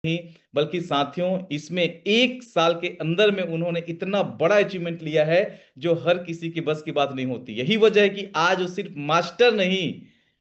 नहीं बल्कि साथियों इसमें 1 साल के अंदर में उन्होंने इतना बड़ा अचीवमेंट लिया है जो हर किसी की बस की बात नहीं होती। यही वजह है कि आज वो सिर्फ मास्टर नहीं,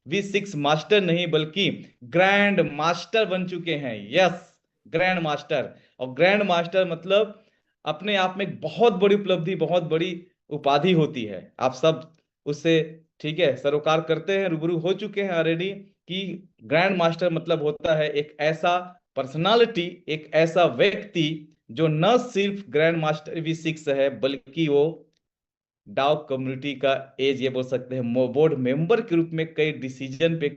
V6 मास्टर नहीं बल्कि ग्रैंड मास्टर बन चुके हैं। Yes, grand master. और ग्रैंड मास्टर मतलब अपने आप में एक बहुत बड़ी उपलब्धि, बहुत बड़ी उपाधि होती है। आप सब उससे ठीक है सरोकार करते हैं, रूबरू हो चुके हैं ऑलरेडी कि ग्रैंड मास्टर मतलब होता है एक ऐसा पर्सनालिटी, एक ऐसा व्यक्ति जो न सिर्फ ग्रैंड मास्टर V6 है बल्कि वो डाउ कम्युनिटी का एज ये बोल सकते हैं बोर्ड मेंबर के रूप में कई डिसीजन पे,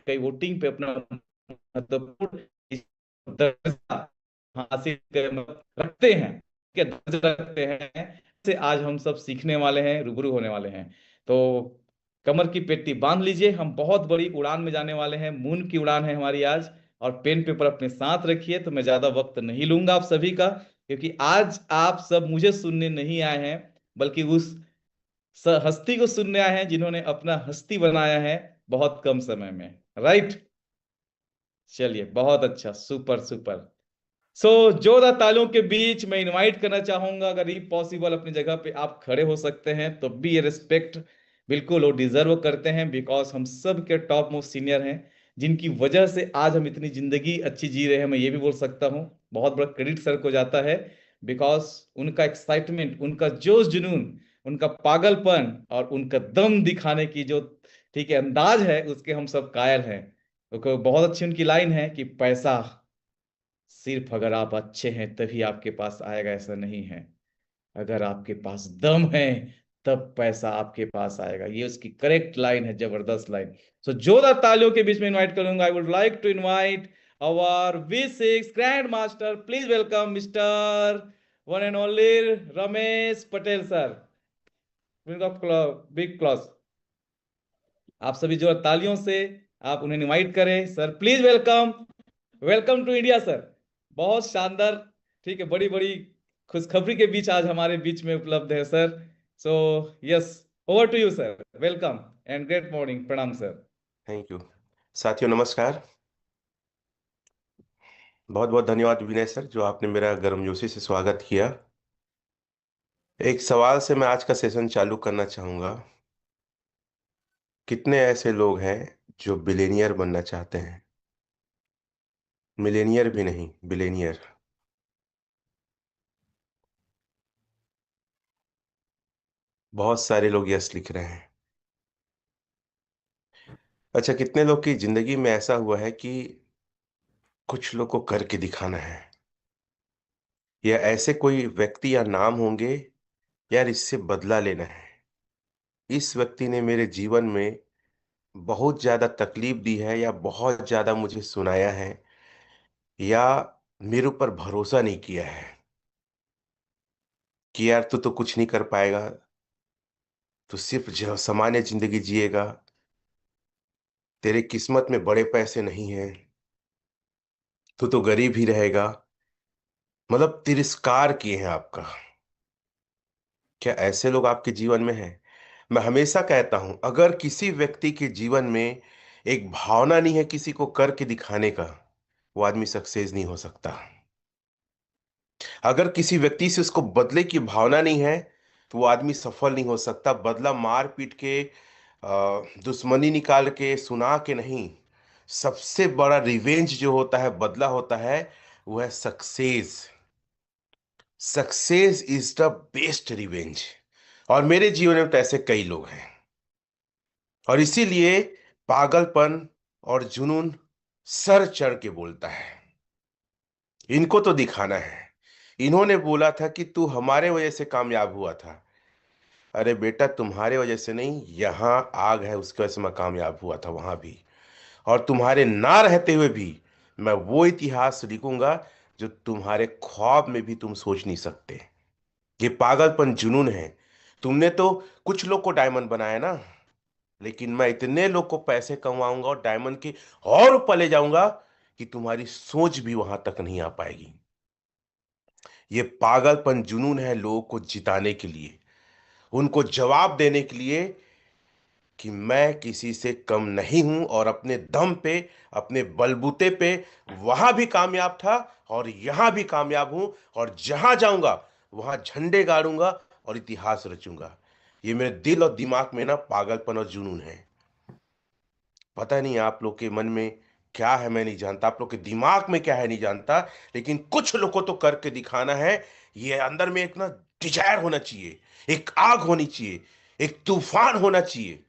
कई वोटिंग पे अपना महत्वपूर्ण दर्जा हासिल रखते हैं, के दर्जा रखते हैं। से आज हम सब सीखने वाले हैं, रूबरू होने वाले हैं। तो कमर की पेटी बांध लीजिए, हम बहुत बड़ी उड़ान में जाने वाले हैं। मून की उड़ान है हमारी आज। और पेन पेपर अपने साथ रखिए। तो मैं ज्यादा वक्त नहीं लूंगा आप सभी का, क्योंकि आज आप सब मुझे सुनने नहीं आए हैं बल्कि उस हस्ती को सुनने आए हैं जिन्होंने अपना हस्ती बनाया है बहुत कम समय में। राइट, चलिए बहुत अच्छा, सुपर सुपर। सो जोरदार तालियों के बीच मैं इनवाइट करना चाहूंगा, अगर ये पॉसिबल अपनी जगह पे आप खड़े हो सकते हैं तो भी ये रिस्पेक्ट बिल्कुल वो डिजर्व करते हैं, बिकॉज हम सब के टॉप मोस्ट सीनियर हैं जिनकी वजह से आज हम इतनी जिंदगी अच्छी जी रहे हैं। मैं ये भी बोल सकता हूँ बहुत बड़ा क्रेडिट सर को जाता है, बिकॉज उनका एक्साइटमेंट, उनका जोश जुनून, उनका पागलपन और उनका दम दिखाने की जो ठीक है अंदाज है उसके हम सब कायल हैं। तो बहुत अच्छी उनकी लाइन है कि पैसा सिर्फ अगर आप अच्छे हैं तभी आपके पास आएगा, ऐसा नहीं है। अगर आपके पास दम है तब पैसा आपके पास आएगा। ये उसकी करेक्ट लाइन है, जबरदस्त लाइन। सो जोरदार तालियों के बीच में इनवाइट करूंगा, I would like to invite our V6 grand master. Please welcome mister one and only Ramesh Patel sir. Big claps. आप सभी जो तालियों से आप उन्हें इनवाइट करें sir, please welcome. Welcome to India sir. बहुत शानदार, ठीक है, बड़ी बड़ी खुशखबरी के बीच आज हमारे बीच में उपलब्ध है sir. So yes, over to you sir. Welcome and great morning. प्रणाम सर। Thank you. साथियों नमस्कार। बहुत बहुत धन्यवाद विनय सर, जो आपने मेरा गर्मजोशी से स्वागत किया। एक सवाल से मैं आज का सेशन चालू करना चाहूँगा। कितने ऐसे लोग हैं जो बिलेनियर बनना चाहते हैं? मिलेनियर भी नहीं, बिलेनियर। बहुत सारे लोग यस लिख रहे हैं। अच्छा, कितने लोग की जिंदगी में ऐसा हुआ है कि कुछ लोग को करके दिखाना है? या ऐसे कोई व्यक्ति या नाम होंगे, यार इससे बदला लेना है, इस व्यक्ति ने मेरे जीवन में बहुत ज़्यादा तकलीफ दी है या बहुत ज़्यादा मुझे सुनाया है या मेरे ऊपर भरोसा नहीं किया है कि यार तू तो कुछ नहीं कर पाएगा, तू सिर्फ सामान्य जिंदगी जिएगा, तेरे किस्मत में बड़े पैसे नहीं हैं, तू तो गरीब ही रहेगा। मतलब तिरस्कार किए हैं आपका। क्या ऐसे लोग आपके जीवन में हैं? मैं हमेशा कहता हूं, अगर किसी व्यक्ति के जीवन में एक भावना नहीं है किसी को करके दिखाने का, वो आदमी सक्सेस नहीं हो सकता। अगर किसी व्यक्ति से उसको बदले की भावना नहीं है तो वो आदमी सफल नहीं हो सकता। बदला मार पीट के, दुश्मनी निकाल के, सुना के नहीं। सबसे बड़ा रिवेंज जो होता है, बदला होता है, वो है success. Success is the best revenge. और मेरे जीवन में तो ऐसे कई लोग हैं। और इसीलिए पागलपन और जुनून सर चढ़ के बोलता है, इनको तो दिखाना है। इन्होंने बोला था कि तू हमारे वजह से कामयाब हुआ था। अरे बेटा, तुम्हारे वजह से नहीं, यहाँ आग है उसकी वजह से मैं कामयाब हुआ था वहां भी। और तुम्हारे ना रहते हुए भी मैं वो इतिहास लिखूंगा जो तुम्हारे ख्वाब में भी तुम सोच नहीं सकते। ये पागलपन जुनून है। तुमने तो कुछ लोग को डायमंड बनाया ना, लेकिन मैं इतने लोग को पैसे कमाऊंगा और डायमंड के और ऊपर ले जाऊंगा कि तुम्हारी सोच भी वहां तक नहीं आ पाएगी। ये पागलपन जुनून है लोगों को जिताने के लिए, उनको जवाब देने के लिए कि मैं किसी से कम नहीं हूं और अपने दम पे, अपने बलबूते पे वहां भी कामयाब था और यहां भी कामयाब हूं, और जहां जाऊंगा वहां झंडे गाड़ूंगा और इतिहास रचूंगा। ये मेरे दिल और दिमाग में ना पागलपन और जुनून है। पता नहीं आप लोग के मन में क्या है, मैं नहीं जानता, आप लोग के दिमाग में क्या है नहीं जानता, लेकिन कुछ लोग को तो करके दिखाना है। ये अंदर में एक ना डिजायर होना चाहिए, एक आग होनी चाहिए, एक तूफान होना चाहिए,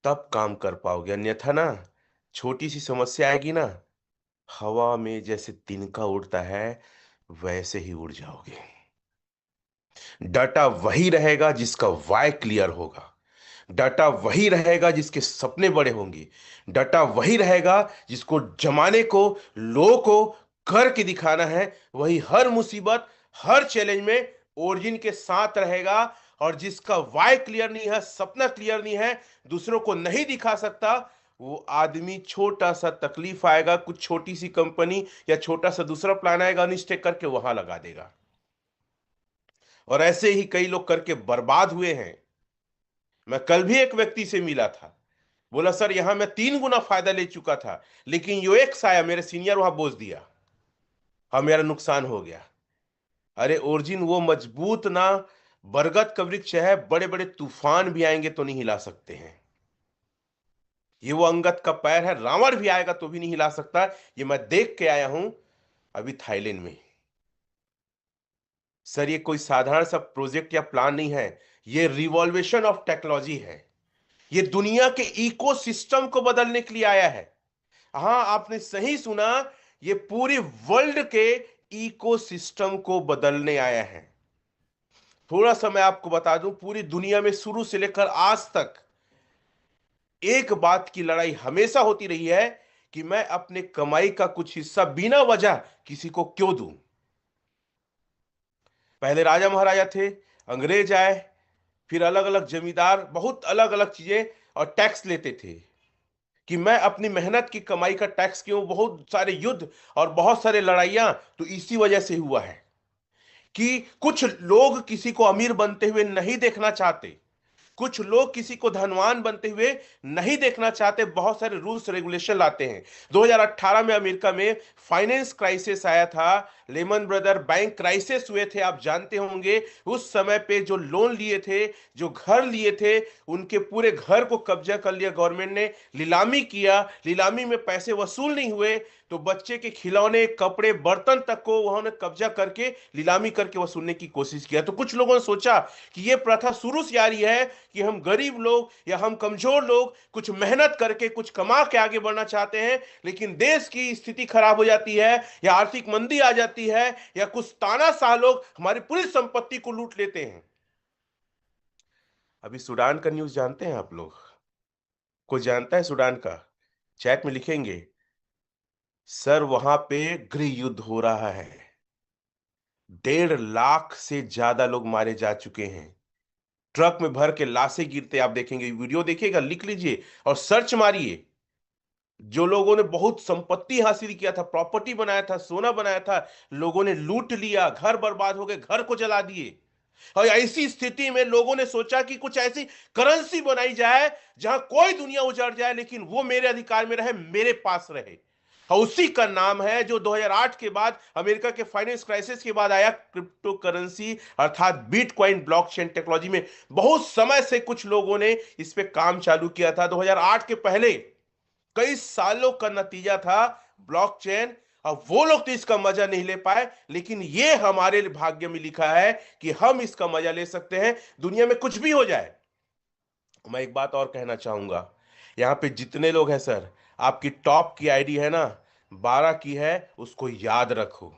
तब काम कर पाओगे। अन्यथा ना छोटी सी समस्या आएगी ना, हवा में जैसे तिनका उड़ता है वैसे ही उड़ जाओगे। डाटा वही रहेगा जिसका वाय क्लियर होगा। डाटा वही रहेगा जिसके सपने बड़े होंगे। डाटा वही रहेगा जिसको जमाने को, लोगों को करके दिखाना है। वही हर मुसीबत, हर चैलेंज में ओरिजिन के साथ रहेगा। और जिसका वाय क्लियर नहीं है, सपना क्लियर नहीं है, दूसरों को नहीं दिखा सकता, वो आदमी छोटा सा तकलीफ आएगा, कुछ छोटी सी कंपनी या छोटा सा दूसरा प्लान आएगा, अनस्टेक करके वहां लगा देगा। और ऐसे ही कई लोग करके बर्बाद हुए हैं। मैं कल भी एक व्यक्ति से मिला था, बोला सर यहां मैं 3 गुना फायदा ले चुका था, लेकिन यूएक्स आया, मेरे सीनियर वहां बोझ दिया, हाँ मेरा नुकसान हो गया। अरे ओरिजिन वो मजबूत ना बरगद का वृक्ष है, बड़े बड़े तूफान भी आएंगे तो नहीं हिला सकते हैं। ये वो अंगद का पैर है, रावण भी आएगा तो भी नहीं हिला सकता। ये मैं देख के आया हूं अभी थाईलैंड में। सर ये कोई साधारण सा प्रोजेक्ट या प्लान नहीं है, ये रिवॉल्वेशन ऑफ टेक्नोलॉजी है। ये दुनिया के इकोसिस्टम को बदलने के लिए आया है। हां आपने सही सुना, ये पूरी वर्ल्ड के इकोसिस्टम को बदलने आया है। थोड़ा सा मैं आपको बता दूं, पूरी दुनिया में शुरू से लेकर आज तक एक बात की लड़ाई हमेशा होती रही है कि मैं अपने कमाई का कुछ हिस्सा बिना वजह किसी को क्यों दूं। पहले राजा महाराजा थे, अंग्रेज आए, फिर अलग अलग जमींदार बहुत अलग अलग चीजें और टैक्स लेते थे कि मैं अपनी मेहनत की कमाई का टैक्स क्यों। बहुत सारे युद्ध और बहुत सारे लड़ाइयां तो इसी वजह से हुआ है कि कुछ लोग किसी को अमीर बनते हुए नहीं देखना चाहते, कुछ लोग किसी को धनवान बनते हुए नहीं देखना चाहते, बहुत सारे रूल्स रेगुलेशन लाते हैं। 2018 में अमेरिका में फाइनेंस क्राइसिस आया था, लेमन ब्रदर बैंक क्राइसिस हुए थे, आप जानते होंगे। उस समय पे जो लोन लिए थे, जो घर लिए थे, उनके पूरे घर को कब्जा कर लिया गवर्नमेंट ने, नीलामी किया, नीलामी में पैसे वसूल नहीं हुए तो बच्चे के खिलौने, कपड़े, बर्तन तक को उन्होंने कब्जा करके नीलामी करके वसूलने की कोशिश किया। तो कुछ लोगों ने सोचा कि यह प्रथा शुरू से आ रही है कि हम गरीब लोग या हम कमजोर लोग कुछ मेहनत करके कुछ कमा के आगे बढ़ना चाहते हैं, लेकिन देश की स्थिति खराब हो जाती है या आर्थिक मंदी आ जाती है या कुछ तानाशाह लोग हमारी पूरी संपत्ति को लूट लेते हैं। अभी सूडान का न्यूज जानते हैं आप लोग? कोई जानता है सूडान का? चैट में लिखेंगे। सर वहां पे गृह युद्ध हो रहा है, 1.5 लाख से ज्यादा लोग मारे जा चुके हैं। ट्रक में भर के लाशें गिरते आप देखेंगे, वीडियो देखिएगा, लिख लीजिए और सर्च मारिए। जो लोगों ने बहुत संपत्ति हासिल किया था, प्रॉपर्टी बनाया था, सोना बनाया था, लोगों ने लूट लिया, घर बर्बाद हो गए, घर को जला दिए। और ऐसी स्थिति में लोगों ने सोचा कि कुछ ऐसी करेंसी बनाई जाए जहां कोई दुनिया उजड़ जाए लेकिन वो मेरे अधिकार में रहे, मेरे पास रहे। और उसी का नाम है जो 2008 के बाद, अमेरिका के फाइनेंस क्राइसिस के बाद आया, क्रिप्टो करेंसी अर्थात बिटकॉइन ब्लॉकचेन टेक्नोलॉजी में बहुत समय से कुछ लोगों ने इस पे काम चालू किया था। 2008 के पहले कई सालों का नतीजा था ब्लॉकचेन। अब वो लोग तो इसका मजा नहीं ले पाए, लेकिन ये हमारे भाग्य में लिखा है कि हम इसका मजा ले सकते हैं, दुनिया में कुछ भी हो जाए। मैं एक बात और कहना चाहूंगा, यहां पे जितने लोग हैं सर, आपकी टॉप की आईडी है ना, 12 की है, उसको याद रखो।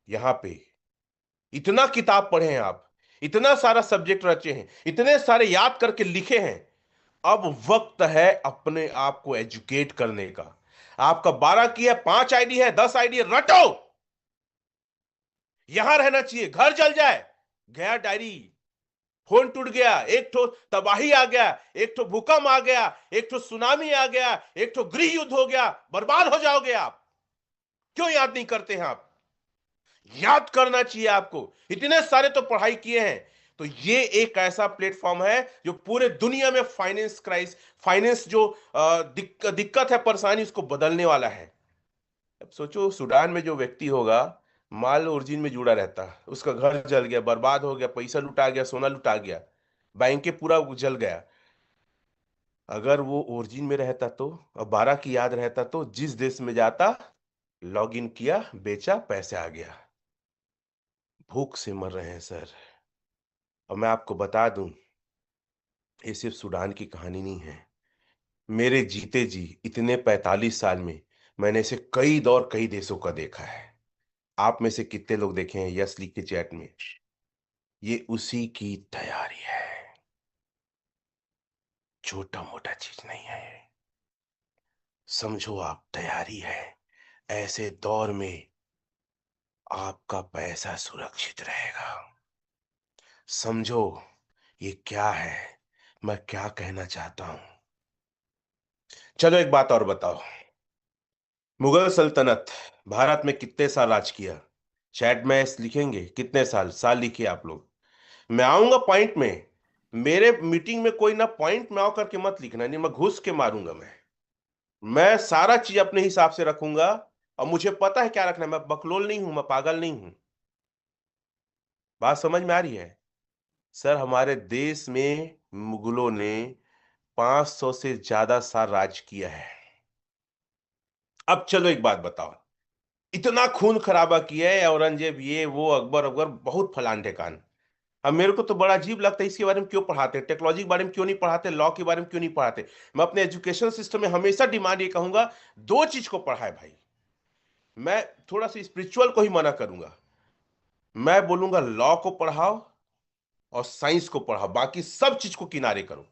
यहां पे इतना किताब पढ़े हैं आप, इतना सारा सब्जेक्ट रचे हैं, इतने सारे याद करके लिखे हैं। अब वक्त है अपने आप को एजुकेट करने का। आपका 12 की है, 5 आईडी है, 10 आईडी है, रटो। यहां रहना चाहिए, घर जल जाए गया डायरी, फोन टूट गया, एक ठो तबाही आ गया, एक ठो भूकंप आ गया, एक ठो सुनामी आ गया, एक ठो गृह युद्ध हो गया, बर्बाद हो जाओगे आप। क्यों याद नहीं करते हैं आप? याद करना चाहिए आपको, इतने सारे तो पढ़ाई किए हैं। तो ये एक ऐसा प्लेटफॉर्म है जो पूरे दुनिया में फाइनेंस जो दिक्कत है, परेशानी, उसको बदलने वाला है। सोचो सूडान में जो व्यक्ति होगा, माल ओरिजिन में जुड़ा रहता, उसका घर जल गया, बर्बाद हो गया, पैसा लुटा गया, सोना लुटा गया, बैंक के पूरा जल गया। अगर वो ओरिजिन में रहता तो, और 12 की याद रहता तो, जिस देश में जाता, लॉग इन किया, बेचा, पैसे आ गया। भूख से मर रहे हैं सर। और मैं आपको बता दूं, ये सिर्फ सूडान की कहानी नहीं है। मेरे जीते जी इतने 45 साल में मैंने इसे कई दौर कई देशों का देखा है। आप में से कितने लोग देखे हैं? यस लिख के चैट में। ये उसी की तैयारी है, छोटा मोटा चीज नहीं है ये। समझो आप, तैयारी है। ऐसे दौर में आपका पैसा सुरक्षित रहेगा। समझो ये क्या है, मैं क्या कहना चाहता हूं। चलो एक बात और बताओ, मुगल सल्तनत भारत में कितने साल राज किया? चैट में लिखेंगे कितने साल, साल लिखिए आप लोग। मैं आऊंगा पॉइंट में। मेरे मीटिंग में कोई ना पॉइंट में आओ करके मत लिखना, नहीं मैं घुस के मारूंगा। मैं सारा चीज अपने हिसाब से रखूंगा, और मुझे पता है क्या रखना है। मैं बकलोल नहीं हूं, मैं पागल नहीं हूं। बात समझ में आ रही है? सर हमारे देश में मुगलों ने 500 से ज्यादा साल राज किया है। अब चलो एक बात बताओ, इतना खून खराबा किया है औरंगजेब, ये वो, अकबर अकबर, बहुत फलान ढेकान। अब मेरे को तो बड़ा अजीब लगता है, इसके बारे में क्यों पढ़ाते, टेक्नोलॉजी के बारे में क्यों नहीं पढ़ाते, लॉ के बारे में क्यों नहीं पढ़ाते। मैं अपने एजुकेशन सिस्टम में हमेशा डिमांड ये कहूंगा, दो चीज को पढ़ाए भाई। मैं थोड़ा सा स्पिरिचुअल को ही मना करूंगा। मैं बोलूंगा लॉ को पढ़ाओ और साइंस को पढ़ाओ, बाकी सब चीज को किनारे करो।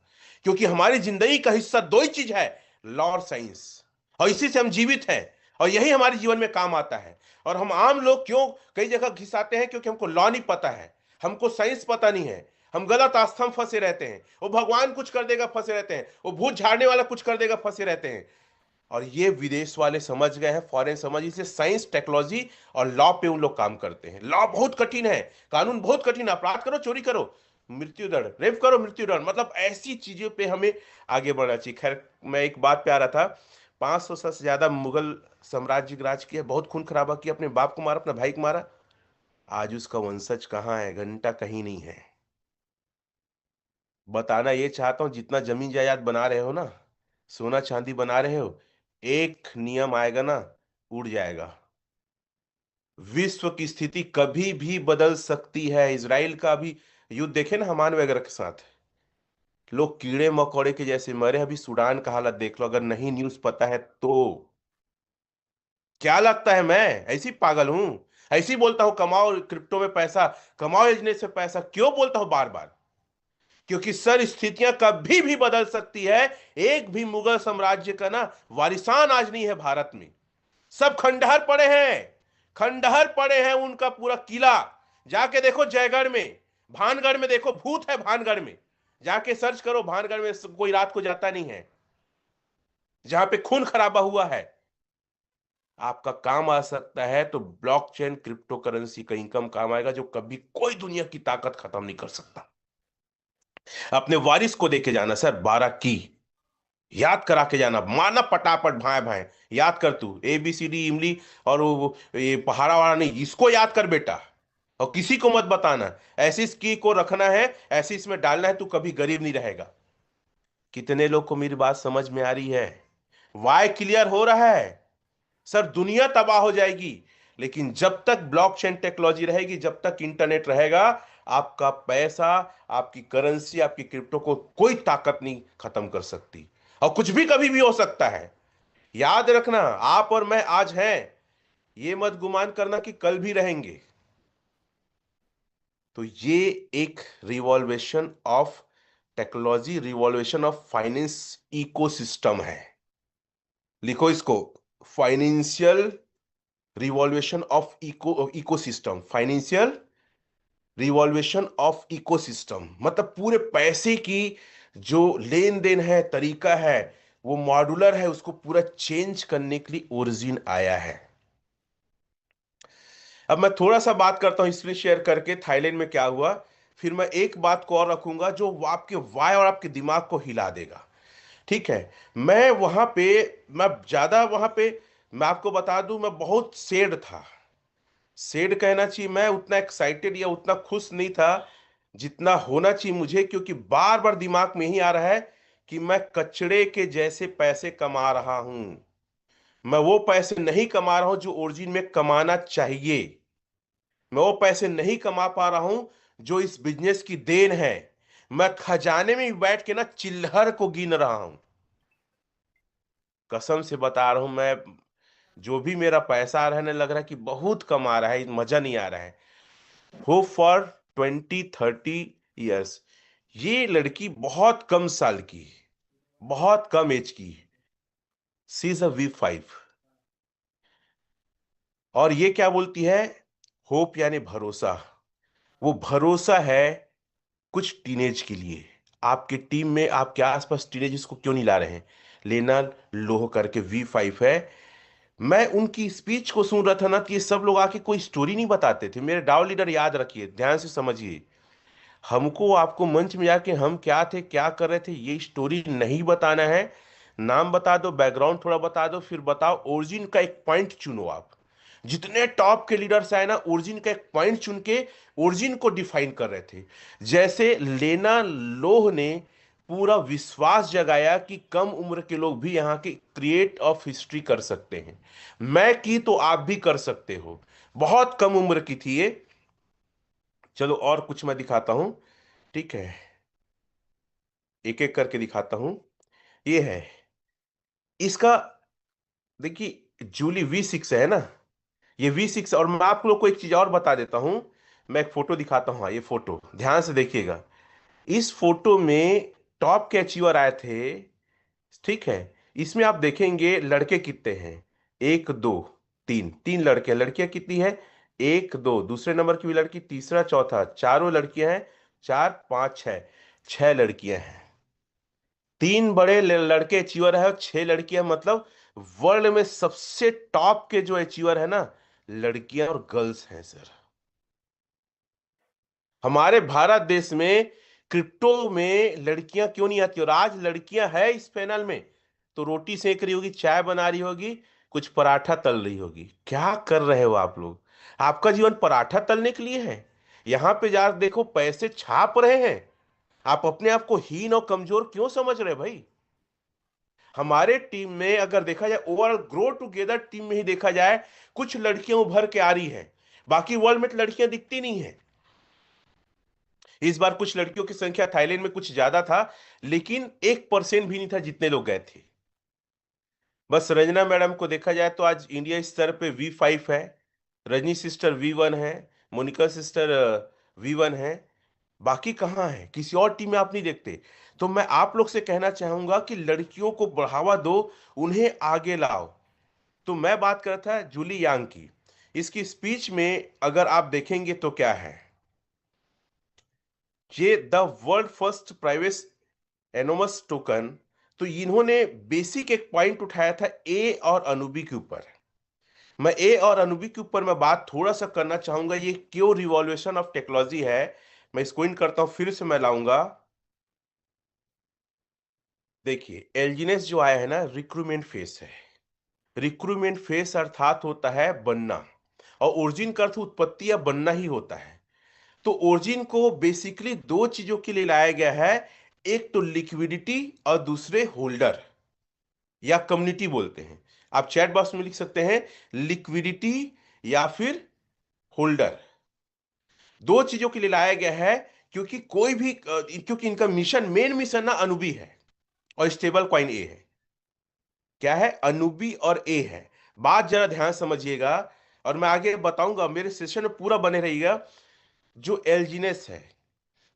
क्योंकि हमारी जिंदगी का हिस्सा दो ही चीज है, लॉ और साइंस। और इसी से हम जीवित हैं, और यही हमारे जीवन में काम आता है। और हम आम लोग क्यों कई जगह घिसाते हैं? क्योंकि हमको लॉ नहीं पता है, हमको साइंस पता नहीं है। हम गलत आस्था में फंसे रहते हैं। वो भगवान कुछ कर देगा, फंसे रहते हैं। वो भूत झाड़ने वाला कुछ कर देगा, फंसे रहते हैं। और ये विदेश वाले समझ गए हैं, फॉरेन समझ, इसलिए साइंस, टेक्नोलॉजी और लॉ पे उन लोग काम करते हैं। लॉ बहुत कठिन है, कानून बहुत कठिन है। अपराध करो, चोरी करो, मृत्यु दंड, रेप करो, मृत्यु दंड, मतलब ऐसी चीजों पे हमें आगे बढ़ना चाहिए। खैर, मैं एक बात पे आ रहा था, 500 से ज्यादा मुगल साम्राज्य का राज किया, बहुत खून खराबा किया, अपने बाप को मारा, अपने भाई को मारा। आज उसका वंशज कहाँ है? घंटा कहीं नहीं है। बताना ये चाहता हूं, जितना जमीन जायदाद बना रहे हो ना, सोना चांदी बना रहे हो, एक नियम आएगा ना, उड़ जाएगा। विश्व की स्थिति कभी भी बदल सकती है। इसराइल का भी युद्ध देखे ना हमान वगैरह के साथ, लोग कीड़े मकोड़े के जैसे मरे। अभी सूडान का हालत देख लो, अगर नहीं न्यूज पता है तो। क्या लगता है मैं ऐसी पागल हूं? ऐसी बोलता हूं कमाओ क्रिप्टो में पैसा, कमाओ बिजनेस से पैसा, क्यों बोलता हूं बार बार? क्योंकि सर स्थितियां कभी भी बदल सकती है। एक भी मुगल साम्राज्य का ना वारिसान आज नहीं है भारत में। सब खंडहर पड़े हैं, खंडहर पड़े हैं उनका पूरा किला। जाके देखो जयगढ़ में, भानगढ़ में देखो, भूत है भानगढ़ में। जाके सर्च करो, भानगढ़ में कोई रात को जाता नहीं है, जहां पे खून खराबा हुआ है। आपका काम आ सकता है तो ब्लॉकचेन क्रिप्टो करेंसी का इनकम काम आएगा, जो कभी कोई दुनिया की ताकत खत्म नहीं कर सकता। अपने वारिस को देके जाना सर, 12 की याद करा के जाना, मारना पटापट भाई भाई। याद कर तू, ए बी सी डी इमली, और ये पहाड़ा वाला नहीं, इसको याद कर बेटा। और किसी को मत बताना, ऐसी की को रखना है, ऐसी इसमें डालना है, तू कभी गरीब नहीं रहेगा। कितने लोग को मेरी बात समझ में आ रही है? वाई क्लियर हो रहा है? सर दुनिया तबाह हो जाएगी, लेकिन जब तक ब्लॉकचेन टेक्नोलॉजी रहेगी, जब तक इंटरनेट रहेगा, आपका पैसा, आपकी करेंसी, आपकी क्रिप्टो को कोई ताकत नहीं खत्म कर सकती। और कुछ भी कभी भी हो सकता है। याद रखना, आप और मैं आज हैं, ये मत गुमान करना कि कल भी रहेंगे। तो ये एक revolution of technology, revolution of finance ecosystem है। लिखो इसको, financial revolution of ecosystem, financial revolution of ecosystem, मतलब पूरे पैसे की जो लेन देन है, तरीका है, वो मॉड्यूलर है, उसको पूरा चेंज करने के लिए ओरिजिन आया है। अब मैं थोड़ा सा बात करता हूं हिस्ट्री शेयर करके, थाईलैंड में क्या हुआ। फिर मैं एक बात को और रखूंगा जो आपके वाय और आपके दिमाग को हिला देगा। ठीक है? मैं वहां पे, मैं ज्यादा वहां पे मैं आपको बता दूं, मैं बहुत सैड था। सैड कहना चाहिए, मैं उतना एक्साइटेड या उतना खुश नहीं था जितना होना चाहिए मुझे, क्योंकि बार बार दिमाग में ही आ रहा है कि मैं कचड़े के जैसे पैसे कमा रहा हूं। मैं वो पैसे नहीं कमा रहा हूं जो ओरिजिन में कमाना चाहिए। मैं वो पैसे नहीं कमा पा रहा हूं जो इस बिजनेस की देन है। मैं खजाने में भी बैठ के ना चिल्हर को गिन रहा हूं। कसम से बता रहा हूं मैं, जो भी मेरा पैसा आ रहा है ना, लग रहा है कि बहुत कम आ रहा है, मजा नहीं आ रहा है। Hope for 20-30 years. ये लड़की बहुत कम साल की, बहुत कम एज की, सी इज अ V5। और ये क्या बोलती है? होप यानी भरोसा। वो भरोसा है कुछ टीनेज के लिए। आपके टीम में, आपके आसपास टीनेज को क्यों नहीं ला रहे हैं? लेना लोह करके V5 है। मैं उनकी स्पीच को सुन रहा था ना, कि ये सब लोग आके कोई स्टोरी नहीं बताते थे। मेरे डाउ लीडर याद रखिए, ध्यान से समझिए, हमको आपको मंच में जाके हम क्या थे, क्या कर रहे थे, ये स्टोरी नहीं बताना है। नाम बता दो, बैकग्राउंड थोड़ा बता दो, फिर बताओ ओरिजिन का एक पॉइंट चुनो आप। जितने टॉप के लीडर्स आए ना, ओरिजिन का एक पॉइंट चुन के ओरिजिन को डिफाइन कर रहे थे। जैसे लेना लोह ने पूरा विश्वास जगाया कि कम उम्र के लोग भी यहाँ के क्रिएट ऑफ हिस्ट्री कर सकते हैं। मैं की तो आप भी कर सकते हो। बहुत कम उम्र की थी ये। चलो और कुछ मैं दिखाता हूं, ठीक है? एक एक करके दिखाता हूं। ये है इसका, देखिए जूली V6 है ना, ये V6। और मैं आप लोग को एक चीज और बता देता हूं। मैं एक फोटो दिखाता हूं, हाँ, ये फोटो ध्यान से देखिएगा। इस फोटो में टॉप के अचीवर आए थे, ठीक है? इसमें आप देखेंगे लड़के कितने हैं, एक दो तीन, तीन लड़के, लड़कियां कितनी है? एक दो, दूसरे नंबर की भी लड़की, तीसरा चौथा, चारों लड़कियां हैं। चार पांच छह, छह लड़कियां हैं। तीन बड़े लड़के अचीवर है और छह लड़कियां, मतलब वर्ल्ड में सबसे टॉप के जो अचीवर है ना, लड़कियां और गर्ल्स हैं सर। हमारे भारत देश में क्रिप्टो में लड़कियां क्यों नहीं आती? और आज लड़कियां है इस पैनल में, तो रोटी सेक रही होगी, चाय बना रही होगी, कुछ पराठा तल रही होगी। क्या कर रहे हो आप लोग? आपका जीवन पराठा तलने के लिए है? यहां पे जा देखो, पैसे छाप रहे हैं। आप अपने आप को हीन और कमजोर क्यों समझ रहे भाई? हमारे टीम में अगर देखा जाए, ओवरऑल ग्रो टुगेदर टीम में ही देखा जाए, कुछ लड़कियां उभर के आ रही हैं। बाकी वर्ल्ड में तो लड़कियां दिखती नहीं है। इस बार कुछ लड़कियों की संख्या थाईलैंड में कुछ ज्यादा था, लेकिन 1% भी नहीं था जितने लोग गए थे। बस रंजना मैडम को देखा जाए तो आज इंडिया स्तर पे V5 है। रजनी सिस्टर V1 है। मोनिका सिस्टर V1 है। बाकी कहाँ है? किसी और टीम में आप नहीं देखते। तो मैं आप लोग से कहना चाहूंगा कि लड़कियों को बढ़ावा दो, उन्हें आगे लाओ। तो मैं बात कर रहा था जूली यांग की। इसकी स्पीच में अगर आप देखेंगे तो क्या है, ये the world first private anonymous token. तो इन्होंने बेसिक एक पॉइंट उठाया था ए और अनुबी के ऊपर। मैं ए और अनुबी के ऊपर मैं बात थोड़ा सा करना चाहूंगा। ये क्यों रिवॉल्यूशन ऑफ टेक्नोलॉजी है, मैं इसको इन करता हूं, फिर से मैं लाऊंगा। देखिए एलजीनेस जो आया है ना, रिक्रूटमेंट फेस है। रिक्रूटमेंट फेस अर्थात होता है बनना, और ओरिजिन का अर्थ उत्पत्ति या बनना ही होता है। तो ओरिजिन को बेसिकली दो चीजों के लिए लाया गया है। एक तो लिक्विडिटी और दूसरे होल्डर या कम्युनिटी बोलते हैं। आप चैट बॉक्स में लिख सकते हैं लिक्विडिटी या फिर होल्डर। दो चीजों के लिए लाया गया है, क्योंकि कोई भी क्योंकि इनका मिशन, मेन मिशन ना अनुबी है और स्टेबल कॉइन ए है। क्या है? अनुबी और ए है। बात जरा ध्यान समझिएगा, और मैं आगे बताऊंगा, मेरे सेशन में पूरा बने रहिएगा। जो एल्जिनेस है,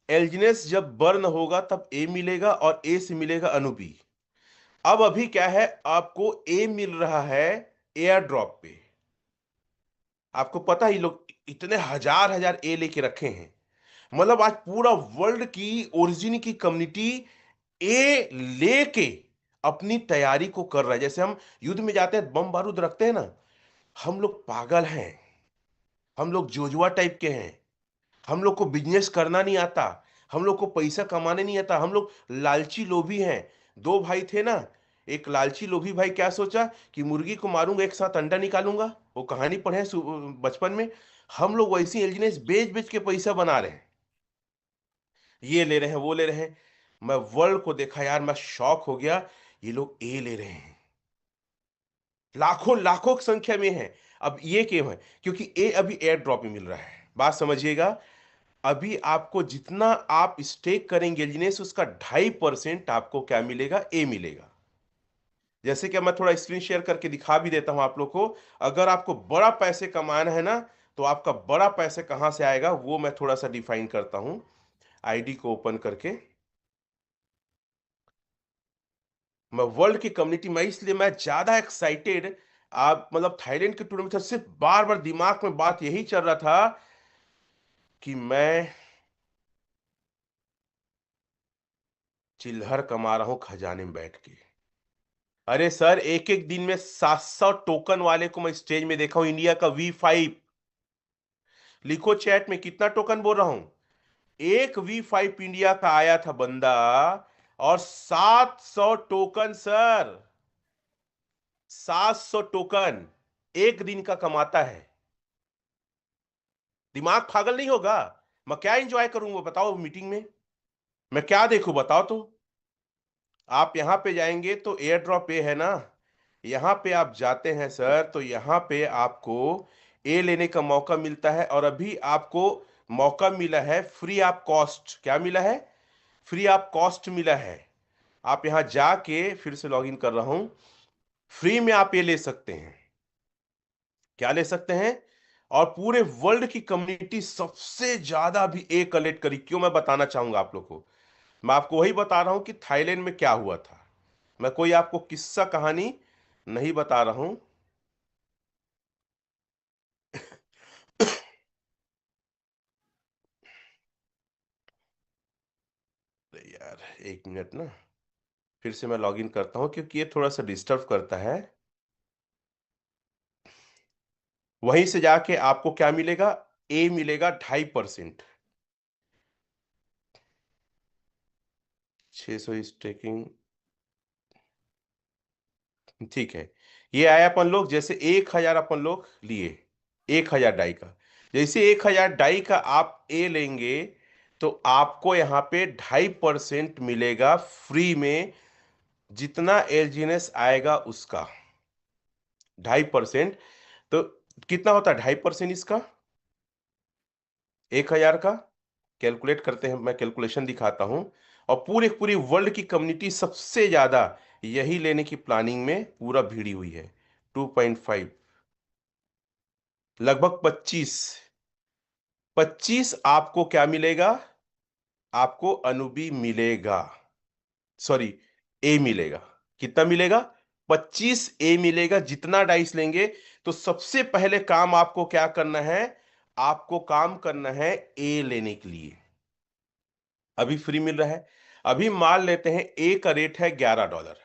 एल्जिनेस जब बर्न होगा तब ए मिलेगा और ए से मिलेगा अनुबी। अब अभी क्या है, आपको ए मिल रहा है एयर ड्रॉप पे। आपको पता ही, लोग इतने हजार हजार ए लेके रखे हैं। मतलब आज पूरा वर्ल्ड की ओरिजिन की कम्युनिटी ए लेके अपनी तैयारी को कर रहा है। जैसे हम युद्ध में जाते हैं, बम बारूद रखते हैं ना, हम लोग पागल हैं। हम लोग जोजुआ टाइप के हैं। हम लोग को बिजनेस करना नहीं आता। हम लोग को पैसा कमाने नहीं आता। हम लोग लालची लोभी हैं। दो भाई थे ना, एक लालची लोभी भाई क्या सोचा कि मुर्गी को मारूंगा एक साथ अंडा निकालूंगा। वो कहानी पढ़े हैं बचपन में। हम लोग वैसी इंटेलिजेंस बेच बेच के पैसा बना रहे हैं, ये ले रहे हैं वो ले रहे हैं। मैं वर्ल्ड को देखा यार, मैं शॉक हो गया। ये लोग ए ले रहे हैं, लाखों लाखों की संख्या में है। अब ये क्यों है? क्योंकि ए अभी एयर ड्रॉप में मिल रहा है। बात समझिएगा, अभी आपको जितना आप स्टेक करेंगे इंजीनियर्स, उसका 2.5% आपको क्या मिलेगा? ए मिलेगा। जैसे कि मैं थोड़ा स्क्रीन शेयर करके दिखा भी देता हूं आप लोग को। अगर आपको बड़ा पैसे कमाना है ना, तो आपका बड़ा पैसे कहां से आएगा वो मैं थोड़ा सा डिफाइन करता हूं। आईडी को ओपन करके मैं वर्ल्ड की कम्युनिटी में, इसलिए मैं ज्यादा एक्साइटेड। आप मतलब थाईलैंड के टूर में था, सिर्फ बार बार दिमाग में बात यही चल रहा था कि मैं चिल्हर कमा रहा हूं खजाने में बैठ के। अरे सर, एक एक दिन में 700 टोकन वाले को मैं स्टेज में देखा हूं, इंडिया का V5। लिखो चैट में कितना टोकन बोल रहा हूं। एक V5 इंडिया का आया था बंदा, और 700 टोकन सर, 700 टोकन एक दिन का कमाता है। दिमाग पागल नहीं होगा? मैं क्या एंजॉय करूंगा बताओ मीटिंग में? मैं क्या देखूं बताओ तो? आप यहां पे जाएंगे तो एयर ड्रॉप ए है ना, यहां पे आप जाते हैं सर, तो यहां पे आपको ए लेने का मौका मिलता है। और अभी आपको मौका मिला है फ्री ऑफ कॉस्ट। क्या मिला है? फ्री ऑफ कॉस्ट मिला है। आप यहां जाके, फिर से लॉगिन कर रहा हूं, फ्री में आप ये ले सकते हैं। क्या ले सकते हैं? और पूरे वर्ल्ड की कम्युनिटी सबसे ज्यादा भी ए कलेक्ट करी। क्यों? मैं बताना चाहूंगा आप लोग को। मैं आपको वही बता रहा हूं कि थाईलैंड में क्या हुआ था। मैं कोई आपको किस्सा कहानी नहीं बता रहा हूं। अरे यार, एक मिनट ना, फिर से मैं लॉगिन करता हूं क्योंकि ये थोड़ा सा डिस्टर्ब करता है। वहीं से जाके आपको क्या मिलेगा? ए मिलेगा 2.5%। 600 स्टेकिंग, ठीक है। ये आया अपन लोग, जैसे 1,000 अपन लोग लिए, 1,000 डाई का। जैसे 1,000 डाई का आप ए लेंगे, तो आपको यहाँ पे 2.5% मिलेगा फ्री में। जितना एलजीएनएस आएगा उसका 2.5%। तो कितना होता है 2.5% इसका? 1,000 का कैलकुलेट करते हैं, मैं कैलकुलेशन दिखाता हूं। और पूरे पूरी वर्ल्ड की कम्युनिटी सबसे ज्यादा यही लेने की प्लानिंग में पूरा भिड़ी हुई है। 2.5, लगभग 25। 25 आपको क्या मिलेगा? आपको अनुबी मिलेगा, सॉरी, ए मिलेगा। कितना मिलेगा? 25 ए मिलेगा जितना डाइस लेंगे। तो सबसे पहले काम आपको क्या करना है? आपको काम करना है ए लेने के लिए। अभी फ्री मिल रहा है। अभी मान लेते हैं ए का रेट है $11।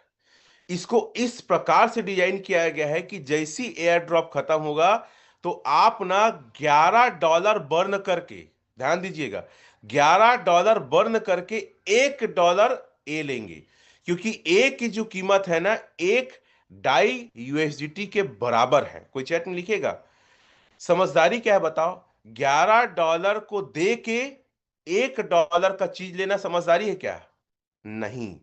इसको इस प्रकार से डिजाइन किया गया है कि जैसी एयर ड्रॉप खत्म होगा, तो आप ना $11 बर्न करके, ध्यान दीजिएगा, $11 बर्न करके $1 ए लेंगे। क्योंकि ए की जो कीमत है ना, 1 डाई USDT के बराबर है। कोई चैट में लिखेगा। समझदारी क्या है बताओ? $11 को दे के $1 का चीज लेना समझदारी है क्या? नहीं।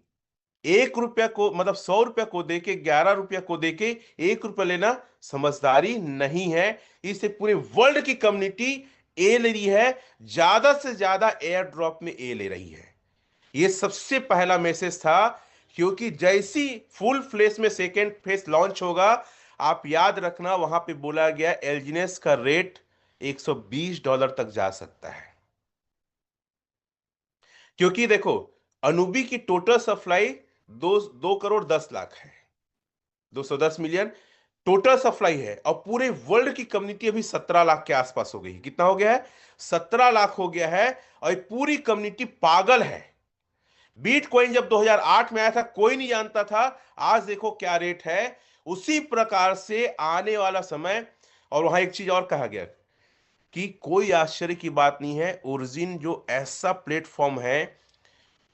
1 रुपया को, मतलब 100 रुपया को देके, $11 को देके 1 रुपया लेना समझदारी नहीं है। इससे पूरे वर्ल्ड की कम्युनिटी ए ले रही है, ज्यादा से ज्यादा एयर ड्रॉप में ए ले रही है। ये सबसे पहला मैसेज था। क्योंकि जैसी फुल फ्लेश में सेकेंड फेस लॉन्च होगा, आप याद रखना, वहां पे बोला गया एलजीनेस का रेट $120 तक जा सकता है। क्योंकि देखो, अनुबी की टोटल सप्लाई 2 करोड़ 10 लाख है, 210 मिलियन टोटल सप्लाई है। और पूरे वर्ल्ड की कम्युनिटी अभी 17 लाख के आसपास हो गई है। कितना हो गया है? 17 लाख हो गया है। और ये पूरी कम्युनिटी पागल है। बिटकॉइन जब 2008 में आया था, कोई नहीं जानता था। आज देखो क्या रेट है। उसी प्रकार से आने वाला समय। और वहां एक चीज और कहा गया कि कोई आश्चर्य की बात नहीं है, ओरिजिन जो ऐसा प्लेटफॉर्म है,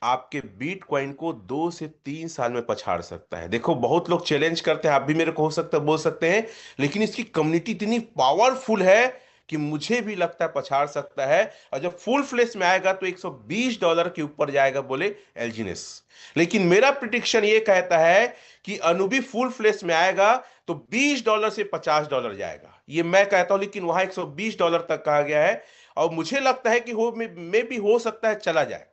आपके बिटकॉइन को 2 से 3 साल में पछाड़ सकता है। देखो, बहुत लोग चैलेंज करते हैं, आप भी मेरे को हो सकता है बोल सकते हैं, लेकिन इसकी कम्युनिटी इतनी पावरफुल है कि मुझे भी लगता है पछाड़ सकता है। और जब फुल फ्लेश में आएगा तो $120 के ऊपर जाएगा, बोले एल्जिनस। लेकिन मेरा प्रिडिक्शन ये कहता है कि अनु भी फुल फ्लेश में आएगा तो $20 से $50 जाएगा, ये मैं कहता हूं। लेकिन वहां $120 तक कहा गया है, और मुझे लगता है कि हो में भी हो सकता है चला जाए।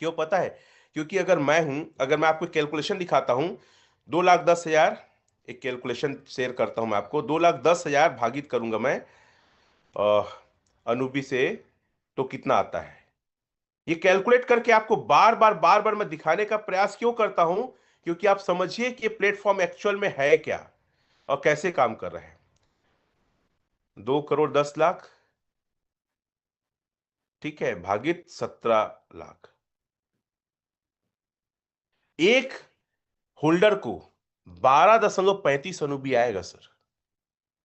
क्यों पता है? क्योंकि अगर मैं आपको कैलकुलेशन दिखाता हूं, 2,10,000, एक कैलकुलेशन शेयर करता हूं मैं आपको, 2,10,000 भागित करूंगा मैं अनुबी से, तो कितना आता है? ये कैलकुलेट करके आपको बार बार मैं दिखाने का प्रयास क्यों करता हूं? क्योंकि आप समझिए कि ये प्लेटफॉर्म एक्चुअल में है क्या और कैसे काम कर रहे हैं। 2,10,00,000, ठीक है, भागित 17 लाख, एक होल्डर को 12.35 अनुबी आएगा सर।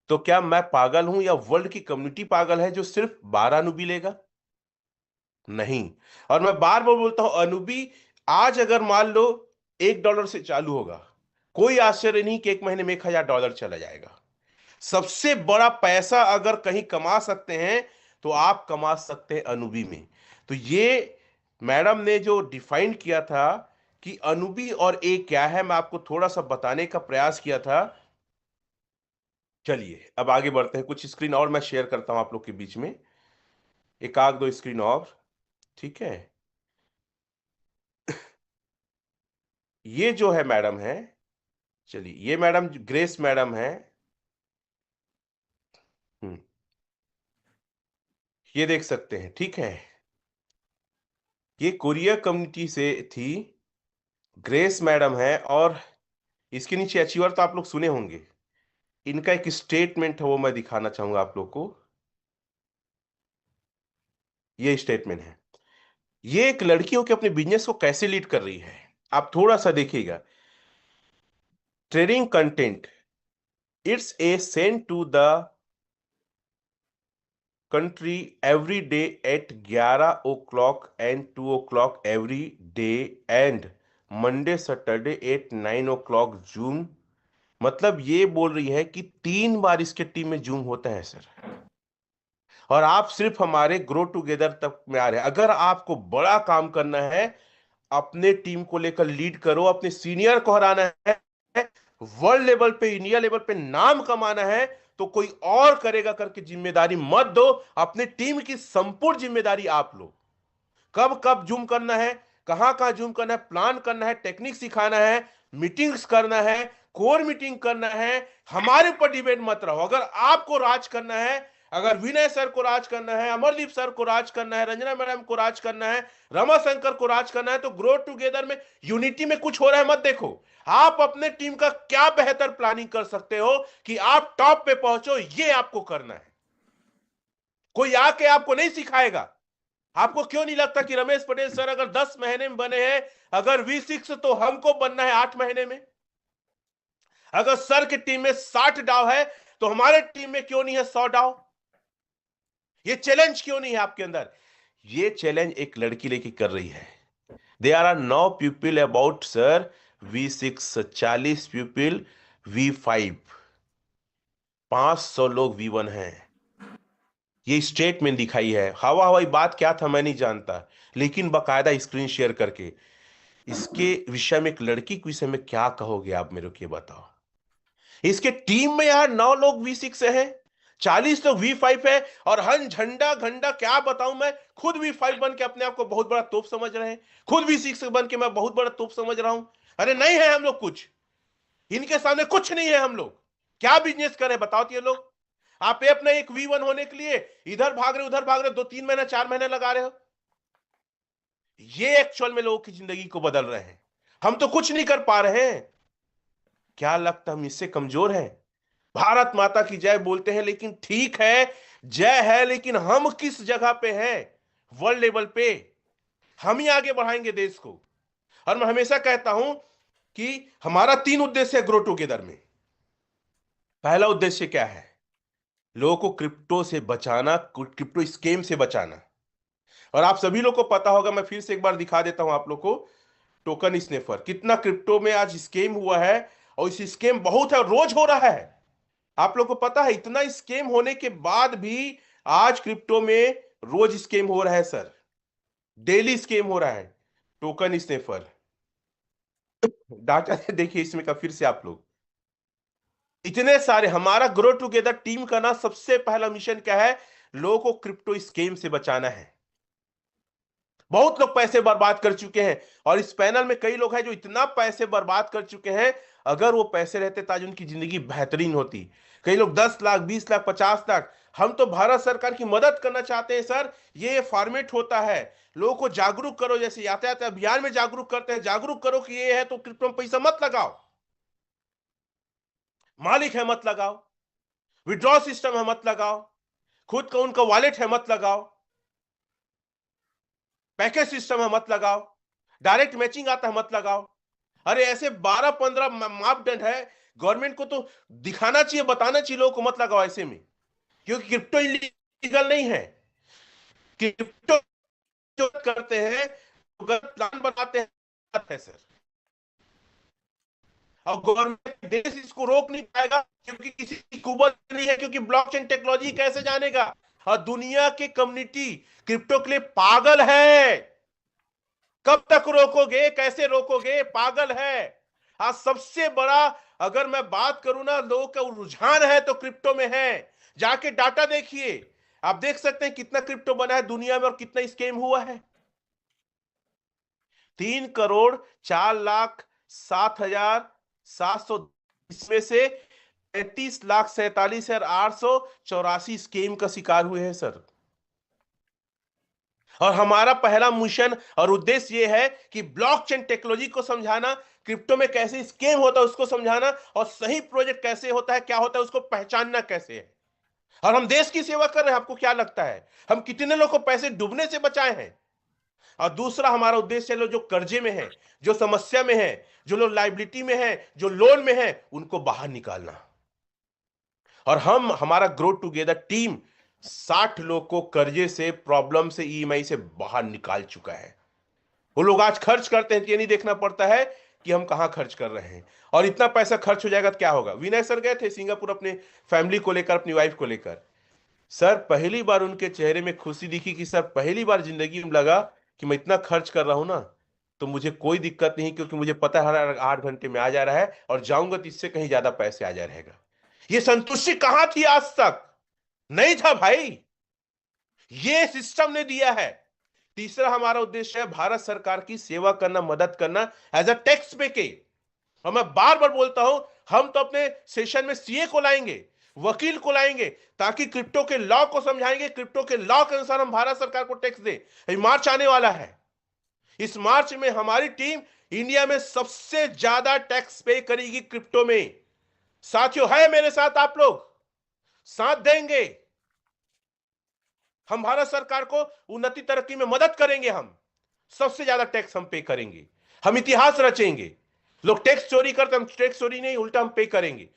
तो क्या मैं पागल हूं या वर्ल्ड की कम्युनिटी पागल है जो सिर्फ 12 अनुबी लेगा? नहीं। और मैं बार बार बोलता हूं, अनुबी आज अगर मान लो $1 से चालू होगा, कोई आश्चर्य नहीं कि एक महीने में $1,000 चला जाएगा। सबसे बड़ा पैसा अगर कहीं कमा सकते हैं तो आप कमा सकते हैं अनुबी में। तो ये मैडम ने जो डिफाइन किया था कि अनुबी और ए क्या है, मैं आपको थोड़ा सा बताने का प्रयास किया था। चलिए अब आगे बढ़ते हैं, कुछ स्क्रीन और मैं शेयर करता हूं आप लोग के बीच में, एक आध दो स्क्रीन और, ठीक है। ये जो है मैडम है, चलिए ये मैडम ग्रेस मैडम है। हम्म, ये देख सकते हैं, ठीक है। ये कोरिया कम्युनिटी से थी, ग्रेस मैडम है। और इसके नीचे अचीवर तो आप लोग सुने होंगे, इनका एक स्टेटमेंट है, वो मैं दिखाना चाहूंगा आप लोग को। ये स्टेटमेंट है, ये एक लड़की हो के अपने बिजनेस को कैसे लीड कर रही है, आप थोड़ा सा देखिएगा। Trading content, it's a send to the country every day at 11 o'clock and 2 o'clock every day and Monday Saturday at 9 o'clock zoom. मतलब ये बोल रही है कि 3 बार इसके टीम में जूम होता है सर, और आप सिर्फ हमारे ग्रो टुगेदर तक में आ रहे हैं। अगर आपको बड़ा काम करना है, अपने टीम को लेकर लीड करो, अपने सीनियर को हराना है, वर्ल्ड लेवल पे, इंडिया लेवल पे नाम कमाना है, तो कोई और करेगा करके जिम्मेदारी मत दो, अपने टीम की संपूर्ण जिम्मेदारी आप लो। कब कब जूम करना है, कहां कहां जूम करना है, प्लान करना है, टेक्निक सिखाना है, मीटिंग्स करना है, कोर मीटिंग करना है, हमारे ऊपर डिपेंड मत रहो। अगर आपको राज करना है, अगर विनय सर को राज करना है, अमरदीप सर को राज करना है, रंजना मैडम को राज करना है, रमाशंकर को राज करना है, तो ग्रो टुगेदर में, यूनिटी में कुछ हो रहा है मत देखो। आप अपने टीम का क्या बेहतर प्लानिंग कर सकते हो कि आप टॉप पे पहुंचो, ये आपको करना है। कोई आके आपको नहीं सिखाएगा। आपको क्यों नहीं लगता कि रमेश पटेल सर अगर 10 महीने में बने हैं, अगर V6 तो हमको बनना है 8 महीने में? अगर सर की टीम में 60 डाव है तो हमारे टीम में क्यों नहीं है 100 डाव? ये चैलेंज क्यों नहीं है आपके अंदर? ये चैलेंज एक लड़की लेके कर रही है। They are no people about sir V6, 40 people V5, 500 लोग V1 हैं। ये स्टेटमेंट दिखाई है, हवा हवाई बात क्या था मैं नहीं जानता, लेकिन बकायदा स्क्रीन शेयर करके इसके विषय में, एक लड़की के विषय में क्या कहोगे आप मेरे को ये बताओ। इसके टीम में यार 9 लोग V6 हैं, 40 लोग V5 है, और हन झंडा घंडा क्या बताऊं, मैं खुद V5 बन के अपने आप को बहुत बड़ा तोप समझ रहे हैं, खुद V6 बन के मैं बहुत बड़ा तोप समझ रहा हूं। अरे नहीं है हम लोग कुछ, इनके सामने कुछ नहीं है हम लोग। क्या बिजनेस करें बताओ तो ये लोग। आप अपने एक V1 होने के लिए इधर भाग रहे उधर भाग रहे, 2-3 महीने 4 महीने लगा रहे हो। ये एक्चुअल में लोगों की जिंदगी को बदल रहे हैं, हम तो कुछ नहीं कर पा रहे हैं। क्या लगता हम इससे कमजोर हैं? भारत माता की जय बोलते हैं, लेकिन ठीक है जय है, लेकिन हम किस जगह पे हैं वर्ल्ड लेवल पे? हम ही आगे बढ़ाएंगे देश को। और मैं हमेशा कहता हूं कि हमारा 3 उद्देश्य है ग्रो टुगेदर में। पहला उद्देश्य क्या है? लोगों को क्रिप्टो से बचाना, क्रिप्टो स्कैम से बचाना। और आप सभी लोग को पता होगा, मैं फिर से एक बार दिखा देता हूं आप लोग को, टोकन स्नेफर कितना क्रिप्टो में आज स्कैम हुआ है। और इस स्कैम बहुत है, रोज हो रहा है। आप लोग को पता है, इतना स्कैम होने के बाद भी आज क्रिप्टो में रोज स्कैम हो रहा है सर, डेली स्कैम हो रहा है। टोकन स्नेफर डाटा देखिए इसमें का, फिर से आप लोग इतने सारे। हमारा ग्रो टुगेदर टीम का ना सबसे पहला मिशन क्या है, लोगों को क्रिप्टो स्कैम से बचाना है। बहुत लोग पैसे बर्बाद कर चुके हैं, और इस पैनल में कई लोग हैं जो इतना पैसे बर्बाद कर चुके हैं। अगर वो पैसे रहते तो आज उनकी जिंदगी बेहतरीन होती। कई लोग 10 लाख, 20 लाख, 50 लाख। हम तो भारत सरकार की मदद करना चाहते हैं सर। ये फॉर्मेट होता है, लोगों को जागरूक करो, जैसे यातायात अभियान में जागरूक करते हैं, जागरूक करो कि ये है तो क्रिप्टो में पैसा मत लगाओ, मालिक है मत लगाओ, विड्रॉ सिस्टम है मत लगाओ, खुद का उनका वॉलेट है मत लगाओ, पैकेज सिस्टम है मत लगाओ, डायरेक्ट मैचिंग आता है मत लगाओ। अरे ऐसे 12-15 मापदंड है, गवर्नमेंट को तो दिखाना चाहिए, बताना चाहिए लोगों को, मत लगाओ ऐसे में, क्योंकि क्रिप्टो इलीगल नहीं है। क्रिप्टो जो करते हैं, गलत प्लान बनाते हैं है सर। और गवर्नमेंट देश इसको रोक नहीं पाएगा, क्योंकि किसी की कुवत नहीं है, क्योंकि ब्लॉकचेन टेक्नोलॉजी कैसे जानेगा। और दुनिया की कम्युनिटी क्रिप्टो के लिए पागल है। कब तक रोकोगे, कैसे रोकोगे, पागल है। आज सबसे बड़ा, अगर मैं बात करूं ना, लोगों का रुझान है तो क्रिप्टो में है। जाके डाटा देखिए, आप देख सकते हैं कितना क्रिप्टो बना है दुनिया में और कितना स्कैम हुआ है। 3,04,07,700, इसमें से 35,47,884 स्कीम का शिकार हुए हैं सर। और हमारा पहला मिशन और उद्देश्य यह है कि ब्लॉकचेन टेक्नोलॉजी को समझाना, क्रिप्टो में कैसे स्कैम होता है उसको समझाना, और सही प्रोजेक्ट कैसे होता है, क्या होता है, उसको पहचानना कैसे है। और हम देश की सेवा कर रहे हैं। आपको क्या लगता है हम कितने लोग को पैसे डूबने से बचाए हैं? और दूसरा हमारा उद्देश्य है, लोग जो कर्जे में है, जो समस्या में है, जो लोग लाइबिलिटी में है, जो लोन में है, उनको बाहर निकालना। और हमारा ग्रो टुगेदर टीम 60 लोग को कर्जे से, प्रॉब्लम से, ईएमआई से बाहर निकाल चुका है। वो लोग आज खर्च करते हैं तो ये नहीं देखना पड़ता है कि हम कहां खर्च कर रहे हैं। और इतना पैसा खर्च हो जाएगा तो क्या होगा। विनय सर गए थे सिंगापुर अपने फैमिली को लेकर, अपनी वाइफ को लेकर। सर पहली बार उनके चेहरे में खुशी दिखी कि सर पहली बार जिंदगी में लगा कि मैं इतना खर्च कर रहा हूं ना, तो मुझे कोई दिक्कत नहीं, क्योंकि मुझे पता है हर 8 घंटे में आ जा रहा है, और जाऊंगा तो इससे कहीं ज्यादा पैसे आ जा रहेगा। ये संतुष्टि कहां थी आज तक? नहीं था भाई, ये सिस्टम ने दिया है। तीसरा हमारा उद्देश्य है भारत सरकार की सेवा करना, मदद करना, एज अ टैक्स पे के। और मैं बार बार बोलता हूं, हम तो अपने सेशन में सीए को लाएंगे, वकील को लाएंगे, ताकि क्रिप्टो के लॉ को समझाएंगे, क्रिप्टो के लॉ के अनुसार हम भारत सरकार को टैक्स दे। मार्च आने वाला है, इस मार्च में हमारी टीम इंडिया में सबसे ज्यादा टैक्स पे करेगी क्रिप्टो में। साथियों, है मेरे साथ आप लोग? साथ देंगे? हम भारत सरकार को उन्नति तरक्की में मदद करेंगे। हम सबसे ज्यादा टैक्स हम पे करेंगे, हम इतिहास रचेंगे। लोग टैक्स चोरी करते, हम टैक्स चोरी नहीं, उल्टा हम पे करेंगे।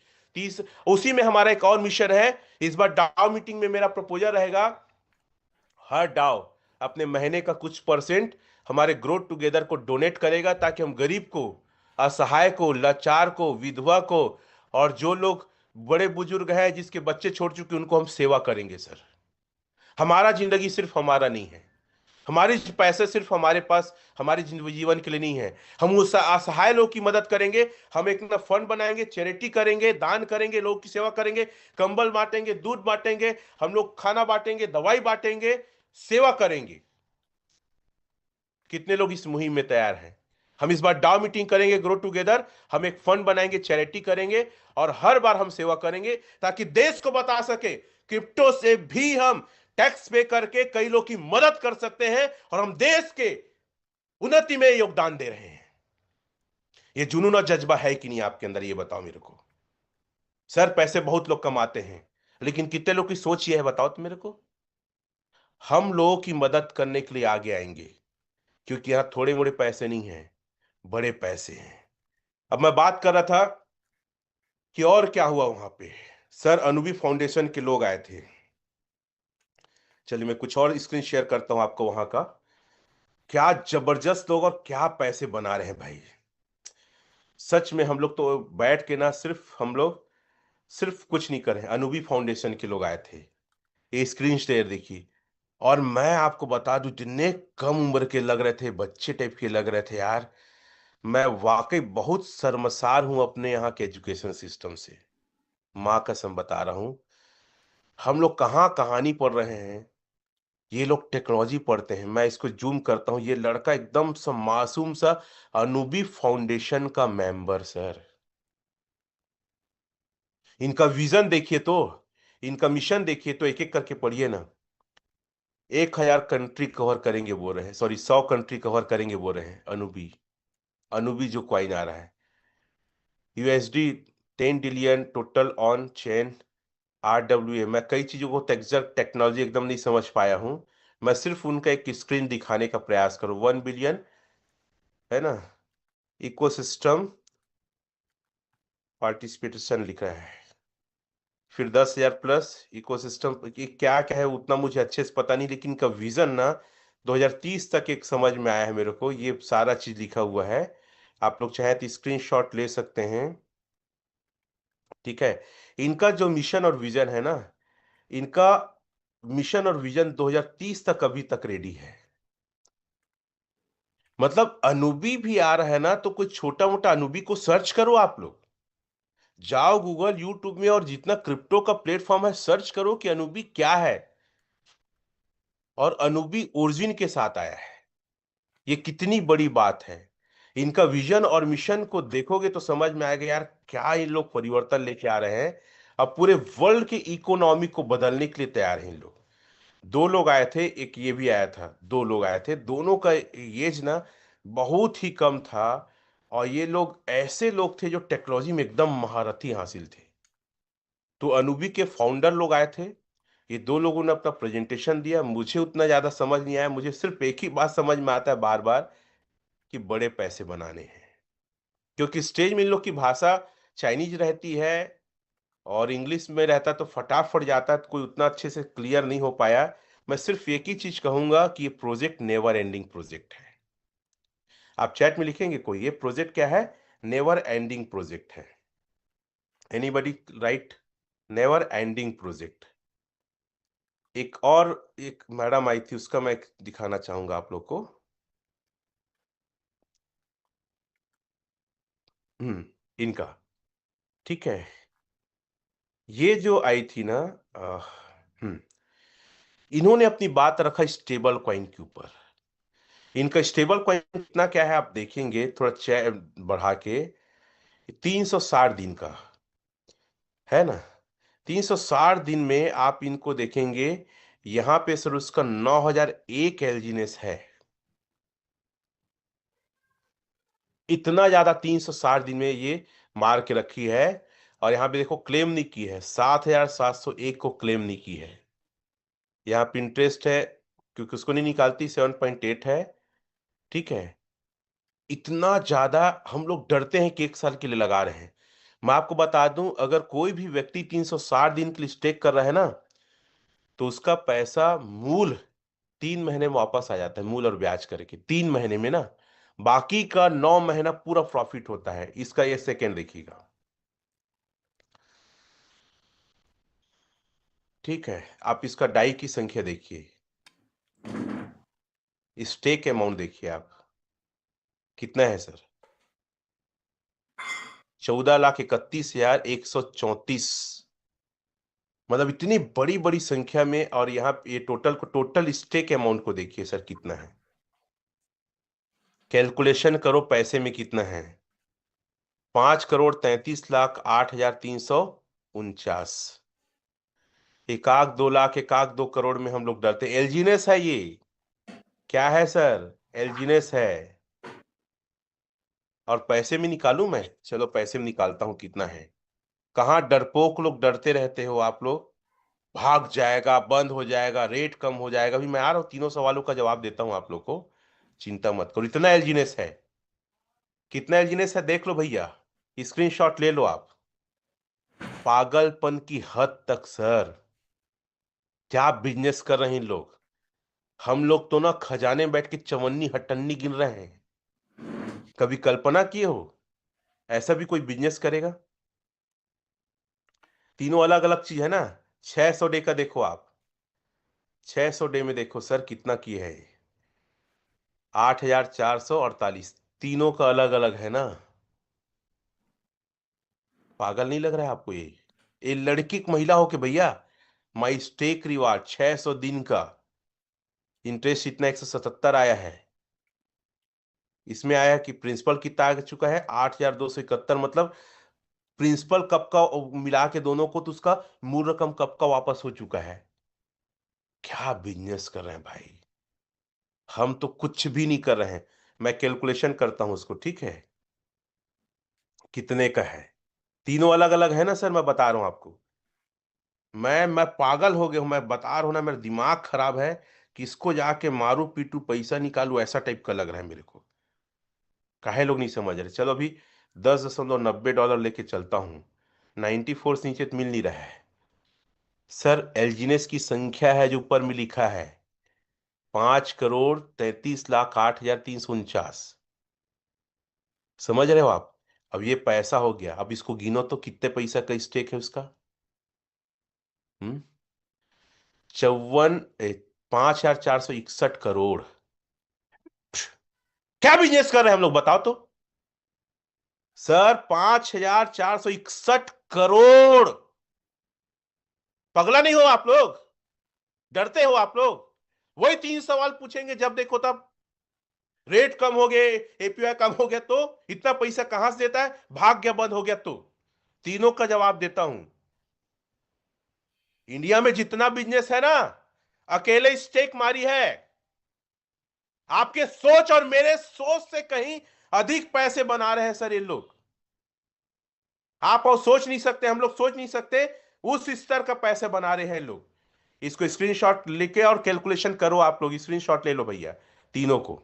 उसी में हमारा एक और मिशन है। इस बार डाव मीटिंग में मेरा प्रपोजल रहेगा, हर डाव अपने महीने का कुछ परसेंट हमारे ग्रो टुगेदर को डोनेट करेगा, ताकि हम गरीब को, असहाय को, लाचार को, विधवा को, और जो लोग बड़े बुजुर्ग हैं जिसके बच्चे छोड़ चुके, उनको हम सेवा करेंगे सर। हमारा जिंदगी सिर्फ हमारा नहीं है, हमारी पैसे सिर्फ हमारे पास हमारे जीवन के लिए नहीं है। हम उस असहाय लोग की मदद करेंगे। हम एक ना फंड बनाएंगे, चैरिटी करेंगे, दान करेंगे, लोग की सेवा करेंगे, कंबल बांटेंगे, दूध बांटेंगे, हम लोग खाना बांटेंगे, दवाई बांटेंगे, सेवा करेंगे। कितने लोग इस मुहिम में तैयार हैं? हम इस बार डाव मीटिंग करेंगे ग्रो टुगेदर, हम एक फंड बनाएंगे, चैरिटी करेंगे, और हर बार हम सेवा करेंगे, ताकि देश को बता सके क्रिप्टो से भी हम टैक्स पे करके कई लोग की मदद कर सकते हैं, और हम देश के उन्नति में योगदान दे रहे हैं। ये जुनून और जज्बा है कि नहीं आपके अंदर, ये बताओ मेरे को। सर पैसे बहुत लोग कमाते हैं, लेकिन कितने लोग की सोच ये है बताओ तो मेरे को। हम लोगों की मदद करने के लिए आगे आएंगे, क्योंकि यहां थोड़े मोड़े पैसे नहीं हैं, बड़े पैसे हैं। अब मैं बात कर रहा था कि और क्या हुआ वहां पे। सर अनुवी फाउंडेशन के लोग आए थे, चलिए मैं कुछ और स्क्रीन शेयर करता हूं आपको वहां का। क्या जबरदस्त लोग और क्या पैसे बना रहे हैं भाई। सच में हम लोग तो बैठ के ना, सिर्फ हम लोग सिर्फ कुछ नहीं कर रहे हैं। अनुबी फाउंडेशन के लोग आए थे, ये स्क्रीन शेयर देखिए। और मैं आपको बता दूं, जितने कम उम्र के लग रहे थे, बच्चे टाइप के लग रहे थे यार। मैं वाकई बहुत शर्मसार हूं अपने यहाँ के एजुकेशन सिस्टम से। माँ कसम बता रहा हूं। हम लोग कहाँ कहानी पढ़ रहे हैं, ये लोग टेक्नोलॉजी पढ़ते हैं। मैं इसको जूम करता हूं, ये लड़का एकदम सा मासूम सा अनुबी फाउंडेशन का मेंबर सर। इनका विजन देखिए तो, इनका मिशन देखिए तो, एक एक करके पढ़िए ना। 1,000 कंट्री कवर करेंगे बोल रहे हैं, सॉरी 100 कंट्री कवर करेंगे बोल रहे हैं। अनुबी, अनुबी जो कॉइन आ रहा है, USD 10 trillion total on chain RWA। मैं कई चीजों को एग्जैक्ट टेक्नोलॉजी एकदम नहीं समझ पाया हूं। मैं सिर्फ उनका एक स्क्रीन दिखाने का प्रयास करूं। 1 बिलियन है ना, इकोसिस्टम पार्टिसिपेशन लिखा है। फिर 10,000 प्लस इकोसिस्टम, ये क्या क्या है उतना मुझे अच्छे से पता नहीं, लेकिन इनका विजन ना 2030 तक एक समझ में आया है मेरे को। ये सारा चीज लिखा हुआ है। आप लोग चाहे तो स्क्रीनशॉट ले सकते हैं। ठीक है। इनका जो मिशन और विजन है ना, इनका मिशन और विजन 2030 तक अभी तक रेडी है। मतलब अनुबी भी आ रहा है ना, तो कोई छोटा मोटा अनुबी को सर्च करो आप लोग। जाओ गूगल यूट्यूब में और जितना क्रिप्टो का प्लेटफॉर्म है, सर्च करो कि अनुबी क्या है। और अनुबी ओरिजिन के साथ आया है। ये कितनी बड़ी बात है। इनका विजन और मिशन को देखोगे तो समझ में आएगा यार, क्या ये लोग परिवर्तन लेके आ रहे हैं। अब पूरे वर्ल्ड के इकोनॉमी को बदलने के लिए तैयार हैं इन लोग। दो लोग आए थे, एक ये भी आया था, दो लोग आए थे, दोनों का एज ना बहुत ही कम था। और ये लोग ऐसे लोग थे जो टेक्नोलॉजी में एकदम महारथी हासिल थे। तो अनुबी के फाउंडर लोग आए थे। ये दो लोगों ने अपना प्रेजेंटेशन दिया। मुझे उतना ज्यादा समझ नहीं आया। मुझे सिर्फ एक ही बात समझ में आता है बार बार, कि बड़े पैसे बनाने हैं। क्योंकि स्टेज में इन लोग की भाषा चाइनीज रहती है, और इंग्लिश में रहता तो फटाफट जाता है, तो कोई उतना अच्छे से क्लियर नहीं हो पाया। मैं सिर्फ एक ही चीज कहूंगा कि ये प्रोजेक्ट नेवर एंडिंग प्रोजेक्ट है। आप चैट में लिखेंगे कोई, ये प्रोजेक्ट क्या है? नेवर एंडिंग प्रोजेक्ट है। Anybody right? Never ending project. एक और एक मैडम आई थी, उसका मैं दिखाना चाहूंगा आप लोग को। इनका, ठीक है। ये जो आई थी ना, अ, हम्म इन्होंने अपनी बात रखा स्टेबल कॉइन के ऊपर। इनका स्टेबल कॉइन कितना क्या है आप देखेंगे, थोड़ा बढ़ा के, 360 दिन का है ना। 360 दिन में आप इनको देखेंगे, यहां पे सर उसका 9,001 एलजीनेस है। इतना ज्यादा 360 दिन में ये मार के रखी है। और यहां पे देखो क्लेम नहीं की है, 7,701 को क्लेम नहीं की है। यहाँ पिंटरेस्ट है, क्योंकि उसको नहीं निकालती, 7.8 है। ठीक है। इतना ज्यादा हम लोग डरते हैं कि 1 साल के लिए लगा रहे हैं। मैं आपको बता दूं, अगर कोई भी व्यक्ति 360 दिन के लिए स्टेक कर रहा है ना, तो उसका पैसा मूल 3 महीने में वापस आ जाता है, मूल और ब्याज करके 3 महीने में ना। बाकी का 9 महीना पूरा प्रॉफिट होता है। इसका ये सेकेंड देखिएगा। ठीक है। आप इसका डाई की संख्या देखिए, स्टेक अमाउंट देखिए आप, कितना है सर? 14,31,134। मतलब इतनी बड़ी बड़ी संख्या में। और यहाँ पे ये टोटल स्टेक अमाउंट को देखिए सर कितना है। कैलकुलेशन करो पैसे में कितना है। 5,33,08,349। एक आध 2 लाख, एक आध 2 करोड़ में हम लोग डरते। एलजीनेस है ये। क्या है सर? एलजीनेस है। और पैसे में निकालूं मैं? चलो पैसे में निकालता हूं कितना है। कहाँ डरपोक लोग डरते रहते हो आप लोग। भाग जाएगा, बंद हो जाएगा, रेट कम हो जाएगा। अभी मैं आ रहा हूँ, तीनों सवालों का जवाब देता हूँ आप लोग को। चिंता मत करो। इतना एलजीनेस है। कितना एलजीनेस है देख लो भैया, स्क्रीनशॉट ले लो आप। पागलपन की हद तक सर। क्या बिजनेस कर रहे हैं इन लोग। हम लोग तो ना खजाने में बैठ के चवन्नी हटन्नी गिन रहे हैं। कभी कल्पना किए हो ऐसा भी कोई बिजनेस करेगा। तीनों अलग अलग चीज है ना। 600 डे का देखो आप, 600 डे में देखो सर कितना की है। 8,448, तीनों का अलग अलग है ना। पागल नहीं लग रहा है आपको ये लड़की की महिला हो के भैया। माई स्टेक रिवार्ड 600 दिन का इंटरेस्ट इतना 177 आया है। इसमें आया कि प्रिंसिपल कितना आ चुका है 8,271, मतलब प्रिंसिपल कब का मिला के दोनों को तो उसका मूल रकम कब का वापस हो चुका है। क्या बिजनेस कर रहे हैं भाई। हम तो कुछ भी नहीं कर रहे हैं। मैं कैलकुलेशन करता हूं उसको, ठीक है कितने का है। तीनों अलग अलग है ना सर, मैं बता रहा हूं आपको। मैं पागल हो गया हूं, मैं बता रहा हूं ना, मेरा दिमाग खराब है। किसको जाके मारू पीटू पैसा निकालू ऐसा टाइप का लग रहा है मेरे को। काहे लोग नहीं समझ रहे। चलो अभी $10.90 लेके चलता हूं। 94 से नीचे तो मिल नहीं रहा है सर। एल्जीनेस की संख्या है जो ऊपर में लिखा है 5,33,08,349। समझ रहे हो आप। अब ये पैसा हो गया, अब इसको गिनो तो कितने पैसा का स्टेक है उसका। 54 5,461 करोड़। क्या बिजनेस कर रहे हैं हम लोग बताओ तो। सर 5,461 करोड़। पगला नहीं हो आप लोग। डरते हो आप लोग। वही 3 सवाल पूछेंगे जब देखो तब। रेट कम हो गए, एपीआई कम हो गया तो इतना पैसा कहां से देता है, भाग्य बंद हो गया तो। तीनों का जवाब देता हूं। इंडिया में जितना बिजनेस है ना, अकेले स्टेक मारी है। आपके सोच और मेरे सोच से कहीं अधिक पैसे बना रहे हैं सर ये लोग। आप और सोच नहीं सकते, हम लोग सोच नहीं सकते उस स्तर का पैसे बना रहे हैं लोग। इसको स्क्रीनशॉट लेके और कैलकुलेशन करो आप लोग, स्क्रीनशॉट ले लो भैया। तीनों को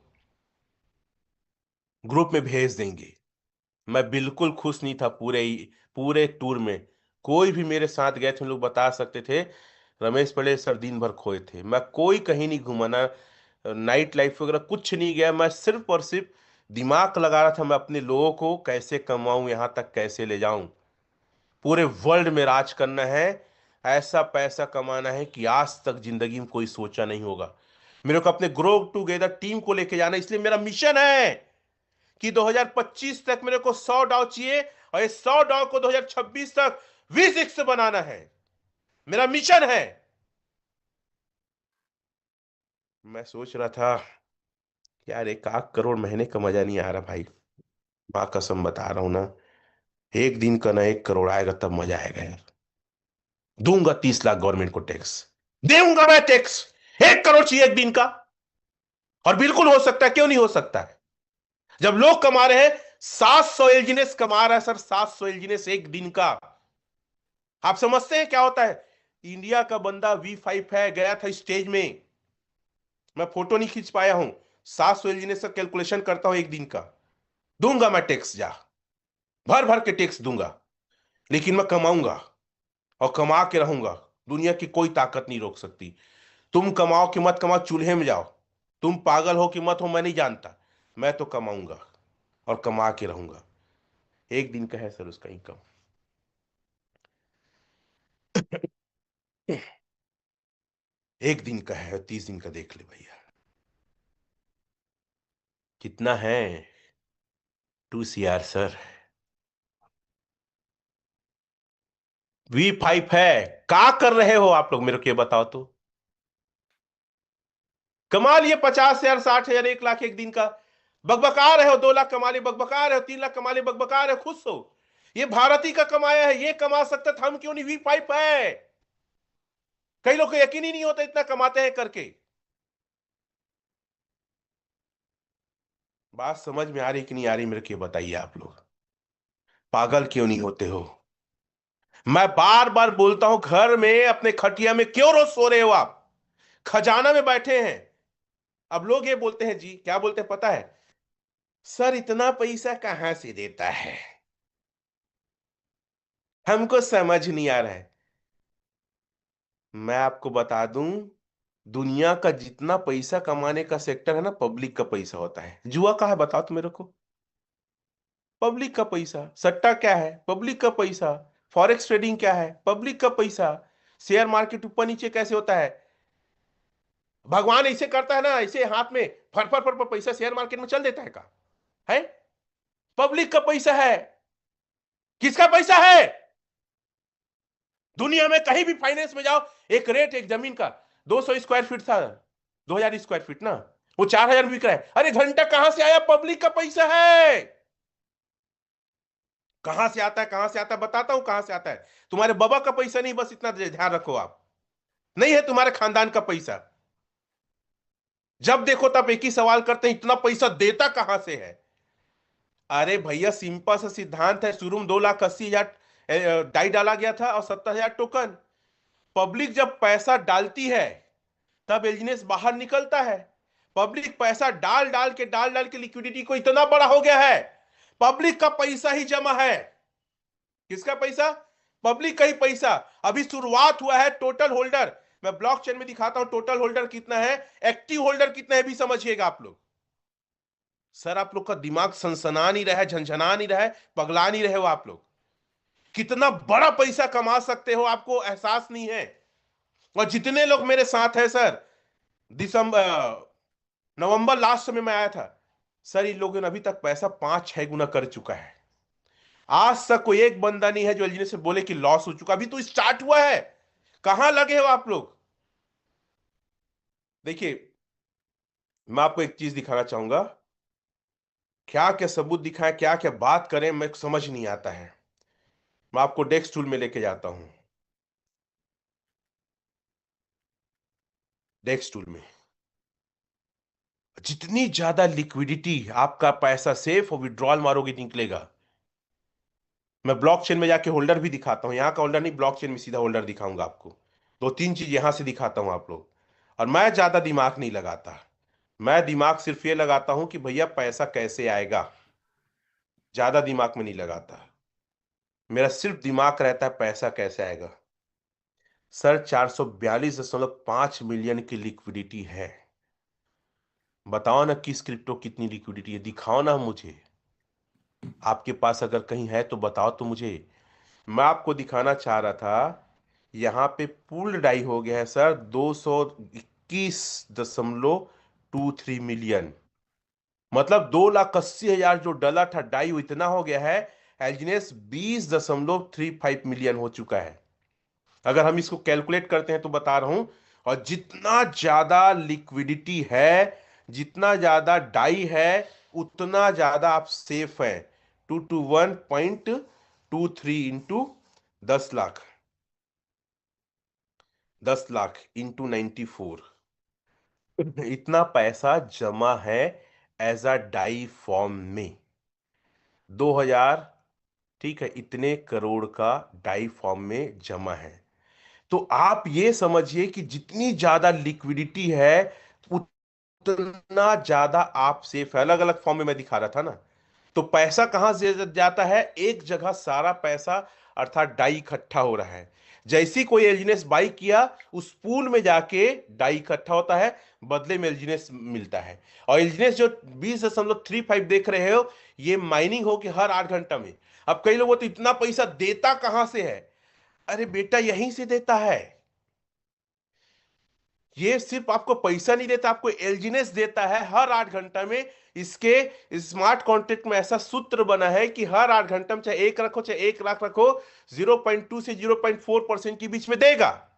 ग्रुप में भेज देंगे। मैं बिल्कुल खुश नहीं था पूरे पूरे टूर में। कोई भी मेरे साथ गए थे लोग बता सकते थे रमेश पड़े सर दिन भर खोए थे। मैं कोई कहीं नहीं घूमा ना, नाइट लाइफ वगैरह कुछ नहीं गया। मैं सिर्फ और सिर्फ दिमाग लगा रहा था मैं अपने लोगों को कैसे कमाऊं, यहां तक कैसे ले जाऊं। पूरे वर्ल्ड में राज करना है। ऐसा पैसा कमाना है कि आज तक जिंदगी में कोई सोचा नहीं होगा। मेरे को अपने ग्रो टुगेदर टीम को लेके जाना, इसलिए मेरा मिशन है कि 2025 तक मेरे को 100 डाउ चाहिए और ये 100 डाउ को 2026 तक V6 बनाना है। मेरा मिशन है। मैं सोच रहा था यार 1 लाख करोड़ महीने का मजा नहीं आ रहा भाई। माँ कसम बता रहा हूं ना, एक दिन का ना 1 करोड़ आएगा तब मजा आएगा यार। दूंगा 30 लाख गवर्नमेंट को टैक्स, दूंगा मैं टैक्स। 1 करोड़ चाहिए एक दिन का। और बिल्कुल हो सकता है, क्यों नहीं हो सकता है। जब लोग कमा रहे हैं, 700 एलजीनेस कमा रहा है सर, 700 एलजीनेस एक दिन का। आप समझते हैं क्या होता है। इंडिया का बंदा V5 है, गया था स्टेज में। मैं फोटो नहीं खींच पाया हूं। 700 एलजीनेस का कैलकुलेशन करता हूं एक दिन का। दूंगा मैं टैक्स, जा भर भर के टैक्स दूंगा। लेकिन मैं कमाऊंगा और कमा के रहूंगा। दुनिया की कोई ताकत नहीं रोक सकती। तुम कमाओ कि मत कमाओ, चूल्हे में जाओ। तुम पागल हो कि मत हो मैं नहीं जानता। मैं तो कमाऊंगा और कमा के रहूंगा। एक दिन का है सर उसका इनकम। एक दिन का है, 30 दिन का देख ले भैया कितना है। 2 CR सर। V5 है। क्या कर रहे हो आप लोग मेरे को ये बताओ तो। कमा लिए 50,000, 60,000, 1 लाख एक दिन का। बकबका रहे हो 2 लाख कमा लिए, बकबका रहे हो 3 लाख कमा लिए, बकबका रहे हो, खुश हो। ये भारत ही का कमाया है, ये कमा सकता था, हम क्यों नहीं। V5 है। कई लोग को यकीन ही नहीं होता इतना कमाते हैं करके। बात समझ में आ रही कि नहीं आ रही मेरे को ये बताइए आप लोग। पागल क्यों नहीं होते हो। मैं बार बार बोलता हूं घर में अपने खटिया में क्यों रोज सो रहे हो आप। खजाना में बैठे हैं। अब लोग ये बोलते हैं जी, क्या बोलते हैं पता है, सर इतना पैसा कहां से देता है, हमको समझ नहीं आ रहा है। मैं आपको बता दूं, दुनिया का जितना पैसा कमाने का सेक्टर है ना, पब्लिक का पैसा होता है। जुआ का है बताओ तो मेरे को। पब्लिक का पैसा। सट्टा क्या है? पब्लिक का पैसा। फॉरेक्स ट्रेडिंग क्या है? पब्लिक का पैसा। शेयर मार्केट ऊपर नीचे कैसे होता है? भगवान ऐसे करता है ना, ऐसे हाथ में फर फर फर फर पैसा शेयर मार्केट में चल देता है का? है? पब्लिक का पैसा है। किसका पैसा है? दुनिया में कहीं भी फाइनेंस में जाओ, एक रेट एक जमीन का 200 स्क्वायर फीट था, 2000 स्क्वायर फीट ना, वो 4000 बिक रहा है। अरे घंटा कहां से आया? पब्लिक का पैसा है। कहां से आता है? कहां से आता है बताता हूं कहां से आता है। तुम्हारे बाबा का पैसा नहीं, बस इतना ध्यान रखो आप। नहीं है तुम्हारे खानदान का पैसा। जब देखो तब एक ही सवाल करते हैं, इतना पैसा देता कहां से है? अरे भैया सिंपल सा सिद्धांत है। शुरू में 2,80,000 डाई डाला गया था और 70,000 टोकन। पब्लिक जब पैसा डालती है तब एल्जिनेस बाहर निकलता है। पब्लिक पैसा डाल डाल के लिक्विडिटी को इतना बड़ा हो गया है। पब्लिक का पैसा ही जमा है। किसका पैसा? पब्लिक का ही पैसा। अभी शुरुआत हुआ है। टोटल होल्डर मैं ब्लॉकचेन में दिखाता हूं, टोटल होल्डर कितना है, एक्टिव होल्डर कितना है भी समझिएगा आप लोग। सर आप लोग का दिमाग सनसना नहीं रहा है, झंझना नहीं रहा है, पगला नहीं रहे हो आप लोग। कितना बड़ा पैसा कमा सकते हो आपको एहसास नहीं है। और जितने लोग मेरे साथ हैं सर, दिसंबर नवंबर लास्ट में मैं आया था, सर इन लोगों ने अभी तक पैसा 5-6 गुना कर चुका है। आज तक कोई एक बंदा नहीं है जो एलजी से बोले कि लॉस हो चुका। अभी तो स्टार्ट हुआ है। कहां लगे हो आप लोग? देखिए, मैं आपको एक चीज दिखाना चाहूंगा। क्या क्या सबूत दिखाएं, क्या क्या बात करें, मैं समझ नहीं आता है। मैं आपको डेस्क टूल में लेके जाता हूं। डेस्क टूल में जितनी ज्यादा लिक्विडिटी, आपका पैसा सेफ और विड्रॉल मारोगे निकलेगा। मैं ब्लॉकचेन में जाके होल्डर भी दिखाता हूं। यहाँ का होल्डर नहीं, ब्लॉकचेन में सीधा होल्डर दिखाऊंगा आपको। 2-3 चीज यहां से दिखाता हूं आप लोग। और मैं ज्यादा दिमाग नहीं लगाता। मैं दिमाग सिर्फ ये लगाता हूं कि भैया पैसा कैसे आएगा। ज्यादा दिमाग में नहीं लगाता। मेरा सिर्फ दिमाग रहता है पैसा कैसे आएगा। सर 442.5 मिलियन की लिक्विडिटी है। बताओ ना किस क्रिप्टो कितनी लिक्विडिटी है, दिखाओ ना मुझे। आपके पास अगर कहीं है तो बताओ तो मुझे। मैं आपको दिखाना चाह रहा था, यहाँ पे पूल डाई हो गया है सर 221.23 मिलियन। मतलब 2,80,000 जो डला था डाई, वो इतना हो गया है। एल्जिनेस 20.35 मिलियन हो चुका है। अगर हम इसको कैलकुलेट करते हैं तो बता रहा हूं। और जितना ज्यादा लिक्विडिटी है, जितना ज्यादा डाई है, उतना ज्यादा आप सेफ हैं। 2 to 1.23 into 10 lakh, 10 lakh into 94, इतना पैसा जमा है एज अ डाई फॉर्म में। 2,000, ठीक है, इतने करोड़ का डाई फॉर्म में जमा है। तो आप ये समझिए कि जितनी ज्यादा लिक्विडिटी है, उतना ज्यादा आप सेफ है। अलग अलग फॉर्म में मैं दिखा रहा था ना। तो पैसा कहां से जाता है? एक जगह सारा पैसा अर्थात डाई इकट्ठा हो रहा है। जैसी कोई एल्जिनेस बाई किया, उस पूल में जाके डाई इकट्ठा होता है, बदले में एल्जिनेस मिलता है। और एल्जिनेस जो 20.35 देख रहे हो, ये माइनिंग हो कि हर 8 घंटा में। अब कई लोगों तो इतना पैसा देता कहां से है? अरे बेटा यहीं से देता है। ये सिर्फ आपको पैसा नहीं देता, आपको एल्जिनेस देता है हर 8 घंटा में। इसके स्मार्ट कॉन्ट्रैक्ट में ऐसा सूत्र बना है कि हर 8 घंटा में, चाहे 1 रखो चाहे 1 लाख रखो, 0.2 से 0.4% के बीच में देगा।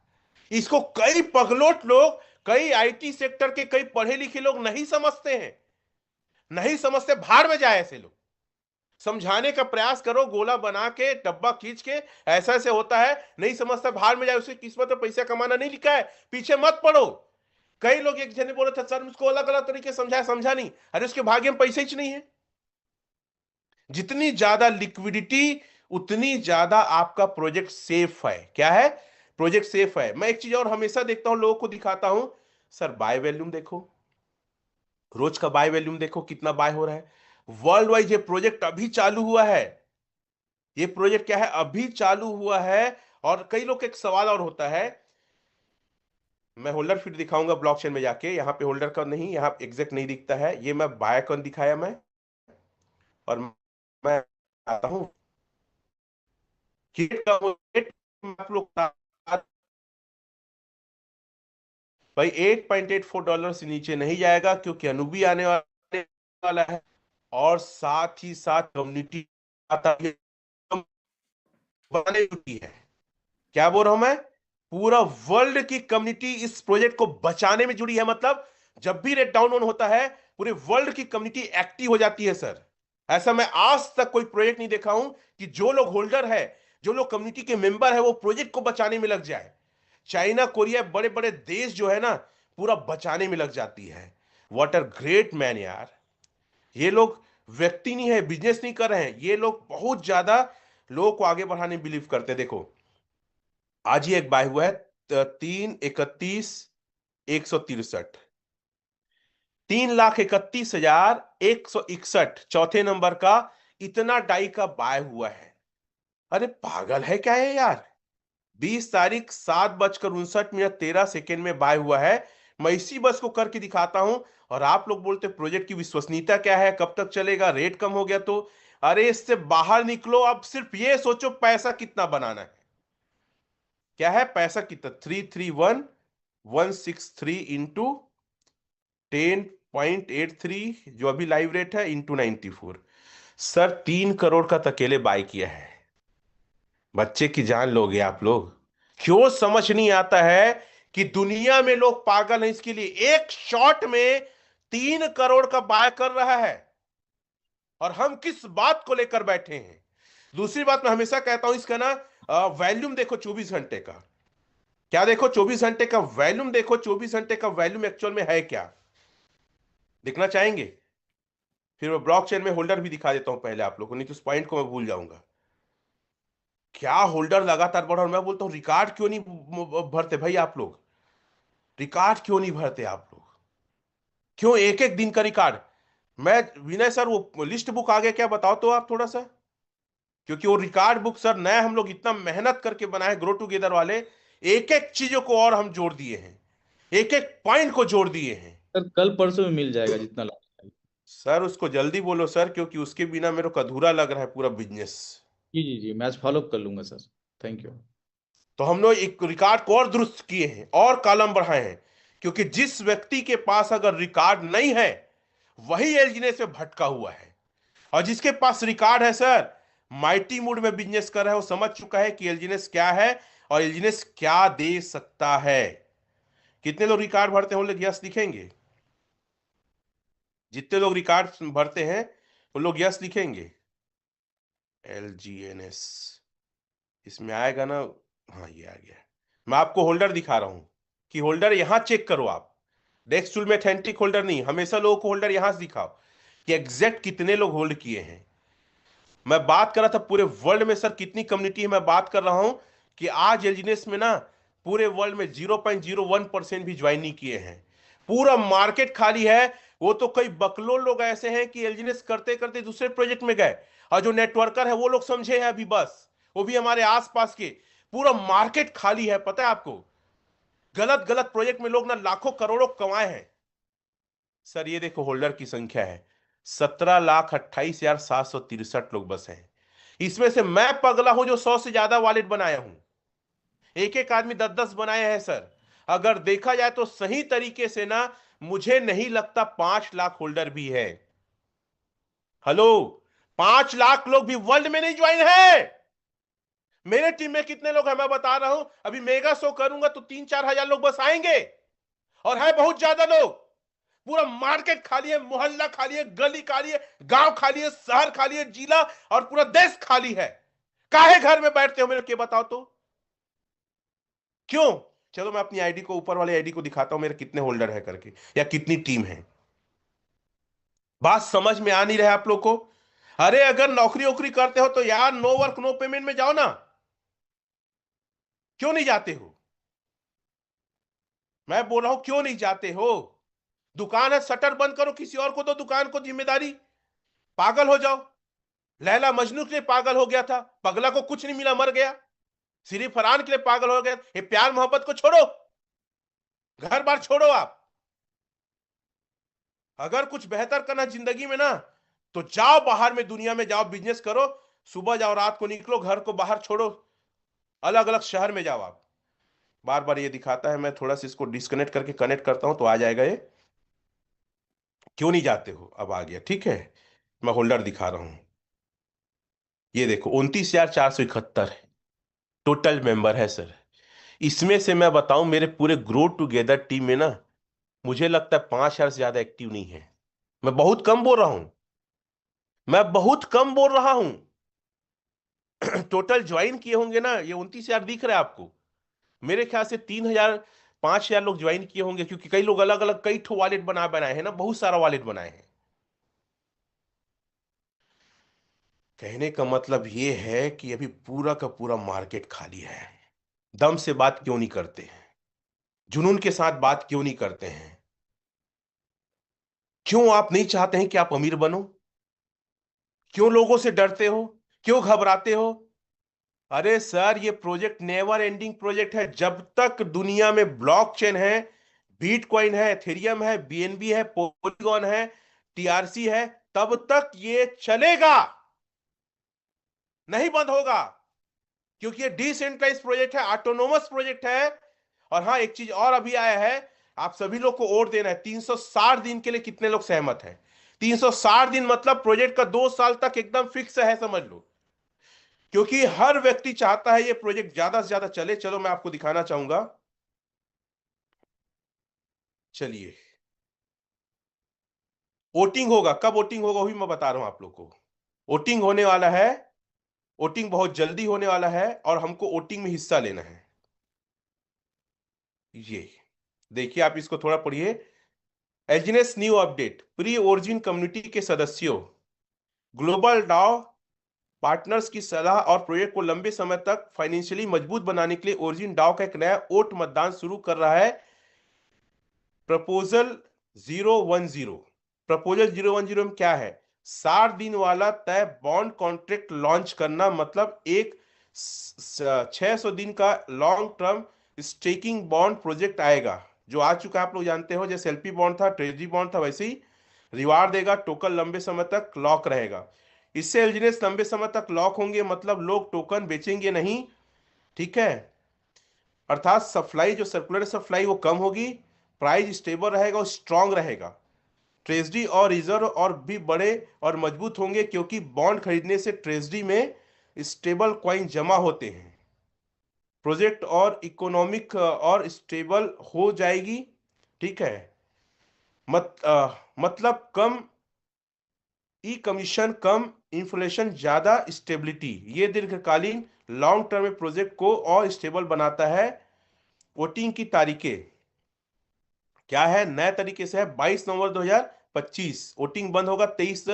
इसको कई पगलोट लोग, कई आईटी सेक्टर के कई पढ़े लिखे लोग नहीं समझते हैं। नहीं समझते, भाड़ में जाए ऐसे लोग। समझाने का प्रयास करो, गोला बना के डब्बा खींच के, ऐसा ऐसे होता है, नहीं समझता, भाड़ में जाए। उसकी किस्मत में पैसा कमाना नहीं लिखा है, पीछे मत पड़ो। कई लोग एक जने बोले थे सर उसको अलग अलग तरीके से समझाया, समझा नहीं। अरे उसके भाग्य में पैसे ही नहीं है। जितनी ज्यादा लिक्विडिटी, उतनी ज्यादा आपका प्रोजेक्ट सेफ है। क्या है? प्रोजेक्ट सेफ है। मैं एक चीज और हमेशा देखता हूं, लोगों को दिखाता हूं। सर बाय वैल्यूम देखो, रोज का बाय वैल्यूम देखो, कितना बाय हो रहा है। वर्ल्ड वाइड ये प्रोजेक्ट अभी चालू हुआ है। ये प्रोजेक्ट क्या है? अभी चालू हुआ है। और कई लोग एक सवाल और होता है मैं होल्डर फिर दिखाऊंगा ब्लॉकचेन में जाके, यहाँ पे होल्डर का नहीं, यहाँ एग्जैक्ट नहीं दिखता है, ये मैं बाय कौन दिखाया मैं, और मैं आता हूँ क्रिएट का आप लोग भाई $8.84 से नीचे नहीं जाएगा, क्योंकि अनुबी आने वाला है, और साथ ही साथ कम्युनिटी बनाने जुटी है। क्या बोल रहा हूं मैं, पूरा वर्ल्ड की कम्युनिटी इस प्रोजेक्ट को बचाने में जुड़ी है। मतलब जब भी रेट डाउन ऑन होता है, पूरे वर्ल्ड की कम्युनिटी एक्टिव हो जाती है सर। ऐसा मैं आज तक कोई प्रोजेक्ट नहीं देखा हूं कि जो लोग होल्डर है, जो लोग कम्युनिटी के मेंबर है, वो प्रोजेक्ट को बचाने में लग जाए। चाइना, कोरिया, बड़े बड़े देश जो है ना, पूरा बचाने में लग जाती है। व्हाट अ ग्रेट मैन यार। ये लोग व्यक्ति नहीं है, बिजनेस नहीं कर रहे हैं, ये लोग बहुत ज्यादा लोगों को आगे बढ़ाने में बिलीव करते हैं। देखो आज ही एक बाय हुआ है 3,31,163, 3,31,161 चौथे नंबर का इतना डाई का बाय हुआ है। अरे पागल है क्या है यार। 20 तारीख 7:59 में बाय हुआ है। मैं इसी बस को करके दिखाता हूं, और आप लोग बोलते प्रोजेक्ट की विश्वसनीयता क्या है, कब तक चलेगा, रेट कम हो गया तो। अरे इससे बाहर निकलो, अब सिर्फ ये सोचो पैसा कितना बनाना है। क्या है पैसा कितना, 331,163 इंटू 10.83, जो अभी लाइव रेट है, इंटू 94। सर 3 करोड़ का तो अकेले बाय किया है। बच्चे की जान लोगे आप लोग। क्यों समझ नहीं आता है कि दुनिया में लोग पागल हैं इसके लिए। एक शॉट में 3 करोड़ का बाय कर रहा है, और हम किस बात को लेकर बैठे हैं। दूसरी बात मैं हमेशा कहता हूं, इसका ना वैल्यूम देखो 24 घंटे का। क्या देखो 24 घंटे का वैल्यूम, देखो 24 घंटे का वैल्यूम एक्चुअल में है क्या, देखना चाहेंगे। फिर मैं ब्लॉकचेन में होल्डर भी दिखा देता हूं पहले आप लोगों को, नहीं तो उस पॉइंट को मैं भूल जाऊंगा। क्या होल्डर लगातार बढ़ा, और मैं बोलता हूं रिकॉर्ड क्यों नहीं भरते भाई आप लोग, रिकॉर्ड क्यों नहीं भरते आप लोग, क्यों एक एक दिन का रिकॉर्ड। मैं विनय सर वो लिस्ट बुक आ गया क्या, बताओ तो आप थोड़ा सा। क्योंकि वो रिकॉर्ड बुक सर नया हम लोग इतना मेहनत करके बनाए ग्रो टुगेदर वाले, एक एक चीजों को और हम जोड़ दिए हैं, एक एक पॉइंट को जोड़ दिए हैं। सर कल परसों में मिल जाएगा जितना लगता है। सर उसको जल्दी बोलो सर, क्योंकि उसके बिना मेरे को अधूरा लग रहा है पूरा बिजनेस। जी जी जी, मैं आज फॉलो कर लूंगा सर। Thank you. तो हम लोग एक रिकॉर्ड को और दुरुस्त किए हैं और कॉलम बढ़ाए हैं, क्योंकि जिस व्यक्ति के पास अगर रिकॉर्ड नहीं है, वही एलजीनेस में भटका हुआ है। और जिसके पास रिकॉर्ड है सर, माइटी मूड में बिजनेस कर रहा है, वो समझ चुका है कि एलजीनेस क्या है और एलजीनेस क्या दे सकता है। कितने लोग रिकॉर्ड भरते हैं वो लोग यस लिखेंगे। जितने लोग रिकॉर्ड भरते हैं वो लोग यस लिखेंगे। एलजीएनएस इसमें आएगा ना, हाँ ये आ गया। मैं आपको होल्डर दिखा रहा हूं कि होल्डर यहां चेक करो आप, डेस्क टूल में ऑथेंटिक होल्डर नहीं, हमेशा लोगों को होल्डर यहां से दिखाओ कि एग्जैक्ट कितने लोग होल्ड किए हैं। मैं बात कर रहा था पूरे वर्ल्ड में सर कितनी कम्युनिटी है, मैं बात कर रहा हूं कि आज एलजीनेस में ना पूरे वर्ल्ड में 0.01% भी ज्वाइन नहीं किए हैं। पूरा मार्केट खाली है। वो तो कई बकलोल लोग ऐसे हैं कि एलजीनेस करते करते दूसरे प्रोजेक्ट में गए, और जो नेटवर्कर है वो लोग समझे हैं अभी बस, वो भी हमारे आसपास के। पूरा मार्केट खाली है, पता है आपको। गलत गलत प्रोजेक्ट में लोग ना लाखों करोड़ों कमाए हैं। सर ये देखो होल्डर की संख्या है 17,28,763 लोग बस हैं। इसमें से मैं पगला हूं जो 100 से ज्यादा वॉलेट बनाया हूं। एक एक आदमी 10-10 बनाए हैं सर। अगर देखा जाए तो सही तरीके से ना, मुझे नहीं लगता 5 लाख होल्डर भी है। हेलो, 5 लाख लोग भी वर्ल्ड में नहीं ज्वाइन है। मेरे टीम में कितने लोग हैं मैं बता रहा हूं, अभी मेगा शो करूंगा तो 3-4 हजार लोग बस आएंगे, और है बहुत ज्यादा लोग। पूरा मार्केट खाली है, मोहल्ला खाली है, गली खाली है, गांव खाली है, शहर खाली है, जिला और पूरा देश खाली है। काहे घर में बैठते हो मेरे के बताओ तो, क्यों। चलो मैं अपनी आईडी को, ऊपर वाले आईडी को दिखाता हूं मेरे कितने होल्डर है करके, या कितनी टीम है। बात समझ में आ नहीं रहा आप लोग को। अरे अगर नौकरी वोकरी करते हो तो यार नो वर्क नो पेमेंट में जाओ ना, क्यों नहीं जाते हो। मैं बोल रहा हूं क्यों नहीं जाते हो। दुकान है, शटर बंद करो, किसी और को दो दुकान को जिम्मेदारी। पागल हो जाओ। लैला मजनू के लिए पागल हो गया था, पगला को कुछ नहीं मिला, मर गया। सिरी फरहान के लिए पागल हो गया, ये प्यार मोहब्बत को छोड़ो। घर बार छोड़ो आप। अगर कुछ बेहतर करना जिंदगी में ना, तो जाओ बाहर में, दुनिया में जाओ, बिजनेस करो, सुबह जाओ रात को निकलो, घर को बाहर छोड़ो, अलग अलग शहर में जाओ आप। बार बार ये दिखाता है, मैं थोड़ा सा इसको डिस्कनेक्ट करके कनेक्ट करता हूं तो आ जाएगा ये। क्यों नहीं जाते हो? अब आ गया, ठीक है। मैं होल्डर दिखा रहा हूं। ये देखो 29,471 है टोटल मेंबर है सर। इसमें से मैं बताऊं, मेरे पूरे ग्रो टुगेदर टीम में ना, मुझे लगता है 5,000 से ज्यादा एक्टिव नहीं है। मैं बहुत कम बोल रहा हूं, मैं बहुत कम बोल रहा हूं। टोटल ज्वाइन किए होंगे ना, ये 29,000 दिख रहा है आपको, मेरे ख्याल से 3,000 5,000 लोग ज्वाइन किए होंगे, क्योंकि कई लोग अलग अलग कई ठो वॉलेट बनाए हैं ना, बहुत सारा वॉलेट बनाए हैं। कहने का मतलब ये है कि अभी पूरा का पूरा मार्केट खाली है। दम से बात क्यों नहीं करते हैं? जुनून के साथ बात क्यों नहीं करते हैं? क्यों आप नहीं चाहते हैं कि आप अमीर बनो? क्यों लोगों से डरते हो? क्यों घबराते हो? अरे सर, ये प्रोजेक्ट नेवर एंडिंग प्रोजेक्ट है। जब तक दुनिया में ब्लॉकचेन है, बिटकॉइन है, एथेरियम है, बीएनबी है, पॉलीगॉन है, टीआरसी है, तब तक ये चलेगा, नहीं बंद होगा। क्योंकि ये डिसेंट्रलाइज प्रोजेक्ट है, ऑटोनोमस प्रोजेक्ट है। और हाँ, एक चीज और अभी आया है, आप सभी लोग को वोट देना है। 360 दिन के लिए कितने लोग सहमत हैं? 360 दिन मतलब प्रोजेक्ट का 2 साल तक एकदम फिक्स है, समझ लो। क्योंकि हर व्यक्ति चाहता है ये प्रोजेक्ट ज्यादा से ज्यादा चले। चलो मैं आपको दिखाना चाहूंगा। चलिए, वोटिंग होगा, कब वोटिंग होगा वही मैं बता रहा हूं आप लोग को। वोटिंग होने वाला है, वोटिंग बहुत जल्दी होने वाला है, और हमको वोटिंग में हिस्सा लेना है। ये देखिए, आप इसको थोड़ा पढ़िए। एजनेस new update, pre origin community के सदस्यों, ग्लोबल डाओ पार्टनर्स की सलाह और प्रोजेक्ट को लंबे समय तक फाइनेंशियली मजबूत बनाने के लिए ओरिजिन डाओ का एक नया वोट मतदान शुरू कर रहा है। प्रपोजल 010। प्रपोजल 010 में क्या है? 60 दिन वाला तय बॉन्ड कॉन्ट्रैक्ट लॉन्च करना, मतलब एक 600 दिन का long term staking bond project आएगा, जो आ चुका है, आप लोग जानते हो। जैसे एलपी बॉन्ड था, ट्रेजरी बॉन्ड था, वैसे ही रिवार्ड देगा, टोकन लंबे समय तक लॉक रहेगा। इससे एलजीनेस लंबे समय तक लॉक होंगे, मतलब लोग टोकन बेचेंगे नहीं, ठीक है। अर्थात सप्लाई, जो सर्कुलर सप्लाई वो कम होगी, प्राइस स्टेबल रहेगा और स्ट्रांग रहेगा। ट्रेजरी और रिजर्व और भी बड़े और मजबूत होंगे, क्योंकि बॉन्ड खरीदने से ट्रेजरी में स्टेबल कॉइन जमा होते हैं। प्रोजेक्ट और इकोनॉमिक और स्टेबल हो जाएगी, ठीक है। मतलब कम ई कमीशन, कम इन्फ्लेशन, ज्यादा स्टेबिलिटी, ये दीर्घकालीन लॉन्ग टर्म में प्रोजेक्ट को और स्टेबल बनाता है। वोटिंग की तारीखें क्या है? नए तरीके से है 22 नवंबर 2025। वोटिंग बंद होगा 23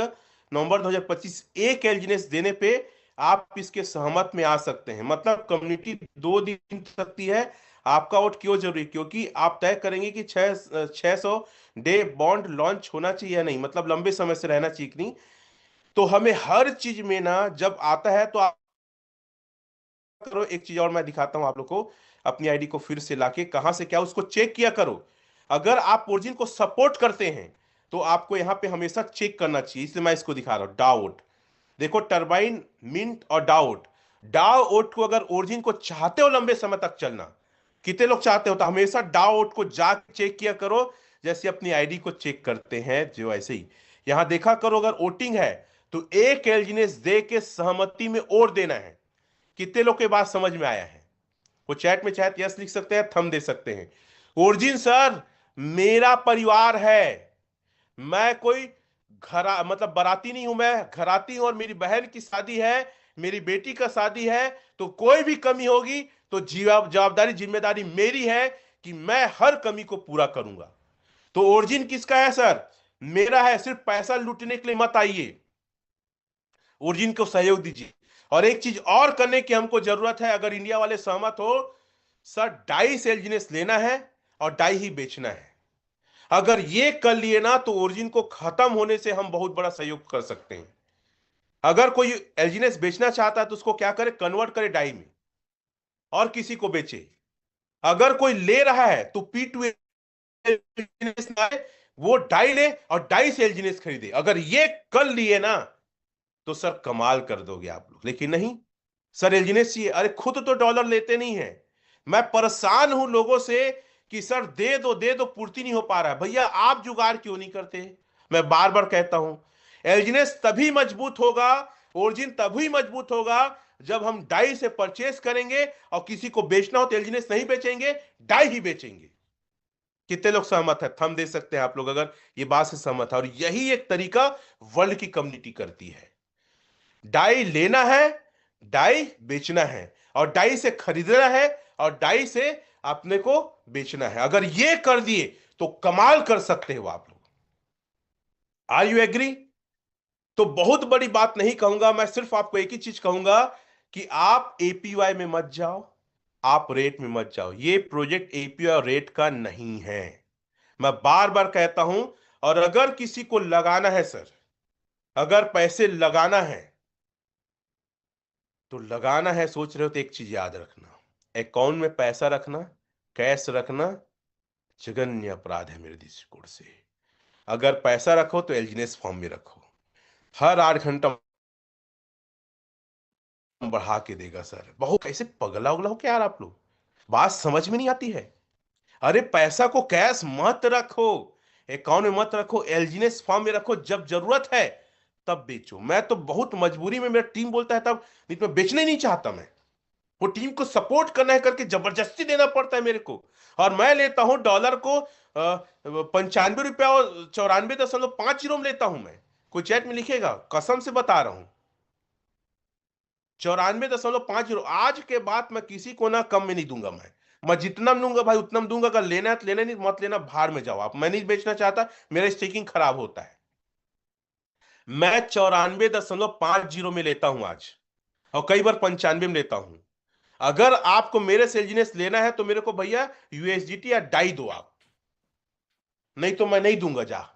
नवंबर 2025। एक एलजीनेस देने पे आप इसके सहमत में आ सकते हैं। मतलब कम्युनिटी 2 दिन सकती है। आपका वोट क्यों जरूरी? क्योंकि आप तय करेंगे कि 600 डे बॉन्ड लॉन्च होना चाहिए या नहीं, मतलब लंबे समय से रहना चाहिए कि नहीं। तो हमें हर चीज में ना, जब आता है तो आप करो। एक चीज और मैं दिखाता हूं आप लोग को, अपनी आईडी को फिर से लाके कहां से क्या उसको चेक किया करो। अगर आप ओरिजिन को सपोर्ट करते हैं तो आपको यहां पे हमेशा चेक करना चाहिए, इसलिए मैं इसको दिखा रहा हूं। डाउट देखो, टर्बाइन, मिंट और डाउट। डाउट को अगर ओरिजिन को चाहते हो लंबे समय तक चलना, कितने लोग चाहते हो, तो हमेशा डाउट को जाके चेक किया करो, जैसे अपनी आईडी को चेक करते हैं जो ऐसे ही यहां देखा करो। अगर वोटिंग है तो एक एलजीनेस दे के सहमति में वोट देना है। कितने लोग के बात समझ में आया है? वो चैट में चाहे यस लिख सकते हैं, थम दे सकते हैं। ओरिजिन सर मेरा परिवार है, मैं कोई घरा मतलब बाराती नहीं हूं, मैं घराती हूं, और मेरी बहन की शादी है, मेरी बेटी का शादी है, तो कोई भी कमी होगी तो जवाबदारी जिम्मेदारी मेरी है कि मैं हर कमी को पूरा करूंगा। तो ओरिजिन किसका है सर? मेरा है। सिर्फ पैसा लूटने के लिए मत आइए, ओरिजिन को सहयोग दीजिए। और एक चीज और करने की हमको जरूरत है, अगर इंडिया वाले सहमत हो, सर डाई से एलजीनेस लेना है और डाई ही बेचना है। अगर ये कर लिए ना, तो ओरिजिन को खत्म होने से हम बहुत बड़ा सहयोग कर सकते हैं। अगर कोई एलजीनेस बेचना चाहता है तो उसको क्या करे? कन्वर्ट करे डाई में और किसी को बेचे। अगर कोई ले रहा है तो P2 एलजीनेस ना आए, वो डाई ले और डाई से एलजीनेस खरीदे। अगर ये कर लिए ना तो सर कमाल कर दोगे आप लोग। लेकिन नहीं, सर एलजीनेस चाहिए। अरे खुद तो डॉलर लेते नहीं है। मैं परेशान हूं लोगों से कि सर दे दो, पूर्ति नहीं हो पा रहा है। भैया आप जुगाड़ क्यों नहीं करते? मैं बार बार कहता हूं, एलजीनेस तभी मजबूत होगा, ओरिजिन तभी मजबूत होगा जब हम डाई से परचेस करेंगे, और किसी को बेचना हो तो एलजीनेस नहीं बेचेंगे, डाई ही बेचेंगे। कितने लोग सहमत है? थंब दे सकते हैं आप लोग अगर ये बात से सहमत है। और यही एक तरीका वर्ल्ड की कम्युनिटी करती है। डाई लेना है, डाई बेचना है, और डाई से खरीदना है, और डाई से अपने को बेचना है। अगर ये कर दिए तो कमाल कर सकते हो आप लोग। Are you agree? तो बहुत बड़ी बात नहीं कहूंगा मैं, सिर्फ आपको एक ही चीज कहूंगा कि आप एपीवाई में मत जाओ, आप रेट में मत जाओ। ये प्रोजेक्ट एपीवाई और रेट का नहीं है, मैं बार बार कहता हूं। और अगर किसी को लगाना है सर, अगर पैसे लगाना है तो लगाना है, सोच रहे हो तो एक चीज याद रखना, अकाउंट में पैसा रखना, कैश रखना जघन्य अपराध है मेरे दृष्टिकोण से। अगर पैसा रखो तो एलजीनेस फॉर्म में रखो। हर 8 घंटा बढ़ा के देगा सर। बहुत कैसे पगला उगला हो क्या यार आप लोग? बात समझ में नहीं आती है। अरे पैसा को कैश मत रखो, अकाउंट में मत रखो, एलजीनेस फॉर्म में रखो। जब जरूरत है तब बेचो। मैं तो बहुत मजबूरी में, मेरा टीम बोलता है तब, नहीं तो मैं बेचना ही नहीं चाहता। मैं वो टीम को सपोर्ट करना है करके जबरदस्ती देना पड़ता है मेरे को। और मैं लेता हूं डॉलर को 95 रुपया और 94.50 में लेता हूं मैं। कोई चैट में लिखेगा, कसम से बता रहा हूं, 94.50। आज के बाद मैं किसी को ना कम में नहीं दूंगा। मैं जितना में दूंगा भाई उतना में दूंगा। अगर लेना है तो लेना, नहीं मत लेना, भाड़ में जाओ आप। मैं नहीं बेचना चाहता, मेरा स्टेकिंग खराब होता है। मैं 94.50 में लेता हूं आज, और कई बार 95 में लेता हूं। अगर आपको मेरे से एलजीनेस लेना है तो मेरे को भैया यूएसडीटी या डाई दो आप, नहीं तो मैं नहीं दूंगा। जा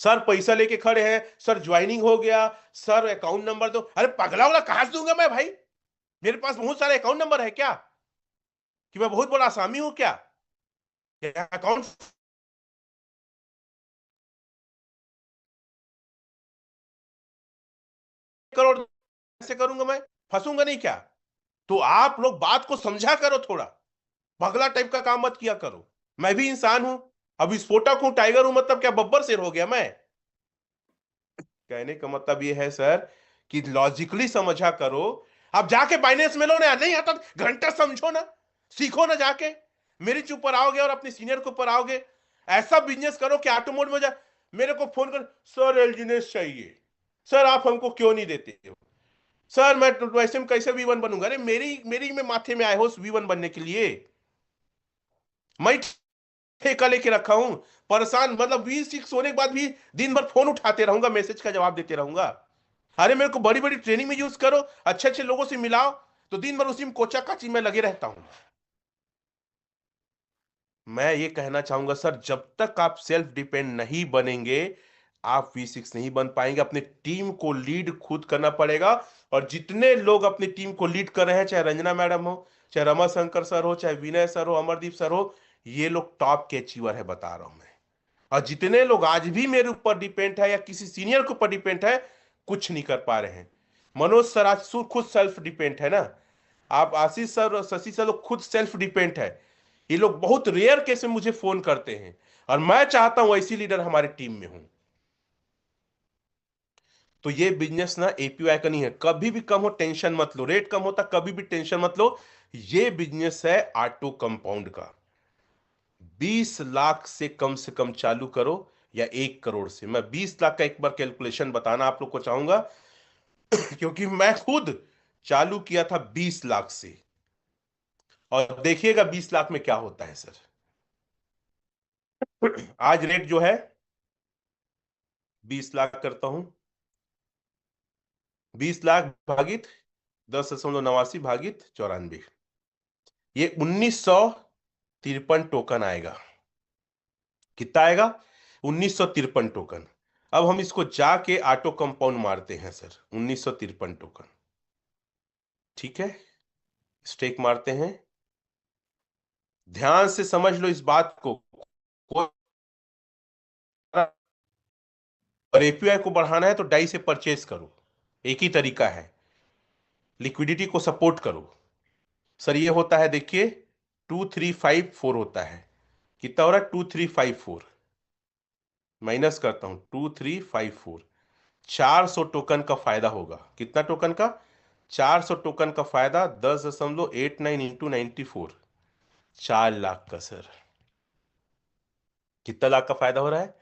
सर पैसा लेके खड़े हैं, सर ज्वाइनिंग हो गया, सर अकाउंट नंबर दो। अरे पगला वाला कहां से दूंगा मैं भाई? मेरे पास बहुत सारे अकाउंट नंबर है क्या? कि मैं बहुत बड़ा आसामी हूं क्या? अकाउंट करोड़ ऐसे करूंगा मैं? फंसूंगा नहीं क्या? तो आप लोग बात को समझा करो थोड़ा, पगला टाइप का काम मत किया करो। मैं भी इंसान हूं, अब विस्फोटक हूं, टाइगर हूं, मतलब क्या बब्बर शेर हो गया मैं? कहने का मतलब ये है सर कि लॉजिकली समझा करो। अब जाके बाइनेंस में लो ना, नहीं आता तो घंटा समझो ना, सीखो ना जाके। मेरे के ऊपर आओगे और अपने सीनियर के ऊपर आओगे। ऐसा बिजनेस करो कि ऑटो मोड में जा, मेरे को फोन कर, सर एलजीनेस चाहिए, सर आप हमको क्यों नहीं देते हो? सर मैं तो वैसे में कैसे V1 बनूंगा? अरे मेरी मेरी में माथे में आए हो V1 बनने के लिए? मैं ठेका लेके रखा हूं, परेशान, मतलब V6 होने के बाद भी दिन भर फोन उठाते रहूंगा, मैसेज का जवाब देते रहूंगा। अरे मेरे को बड़ी बड़ी ट्रेनिंग में यूज करो, अच्छे अच्छे लोगों से मिलाओ, तो दिन भर उसी में कोचा काची में लगे रहता हूं। मैं ये कहना चाहूंगा सर, जब तक आप सेल्फ डिपेंड नहीं बनेंगे, आप V6 नहीं बन पाएंगे। अपने टीम को लीड खुद करना पड़ेगा। और जितने लोग अपनी टीम को लीड कर रहे हैं, चाहे रंजना मैडम हो, चाहे रमाशंकर सर हो, चाहे विनय सर हो, अमरदीप सर हो, ये लोग टॉप के अचीवर है, बता रहा हूं मैं। और जितने लोग आज भी मेरे ऊपर डिपेंड है या किसी सीनियर के ऊपर डिपेंड है, कुछ नहीं कर पा रहे हैं। मनोज सर आज खुद सेल्फ डिपेंड है ना, आप आशीष सर और शशि सर लोग खुद सेल्फ डिपेंड है। ये लोग बहुत रेयर केस में मुझे फोन करते हैं, और मैं चाहता हूं ऐसी लीडर हमारी टीम में हूं। तो ये बिजनेस ना एपीवाई का नहीं है, कभी भी कम हो टेंशन मत लो, रेट कम होता कभी भी टेंशन मत लो। ये बिजनेस है ऑटो कंपाउंड का। 20 लाख से कम चालू करो, या 1 करोड़ से। मैं 20 लाख का एक बार कैलकुलेशन बताना आप लोग को चाहूंगा क्योंकि मैं खुद चालू किया था 20 लाख से, और देखिएगा 20 लाख में क्या होता है सर। आज रेट जो है 20 लाख करता हूं, 20 लाख भागित 10.89 भागित 94, ये 1953 टोकन आएगा। कितना आएगा? 1953 टोकन। अब हम इसको जाके ऑटो कंपाउंड मारते हैं सर, 1953 टोकन। ठीक है, स्टेक मारते हैं। ध्यान से समझ लो इस बात को, और एपीआई को बढ़ाना है तो डाई से परचेज करो, एक ही तरीका है। लिक्विडिटी को सपोर्ट करो। सर ये होता है, देखिए 2354 होता है। कितना हो रहा है? 2354 माइनस करता हूं, 2354। 400 टोकन का फायदा होगा। कितना टोकन का? 400 टोकन का फायदा 10.89 इंटू 94, 4 लाख का सर। कितना लाख का फायदा हो रहा है?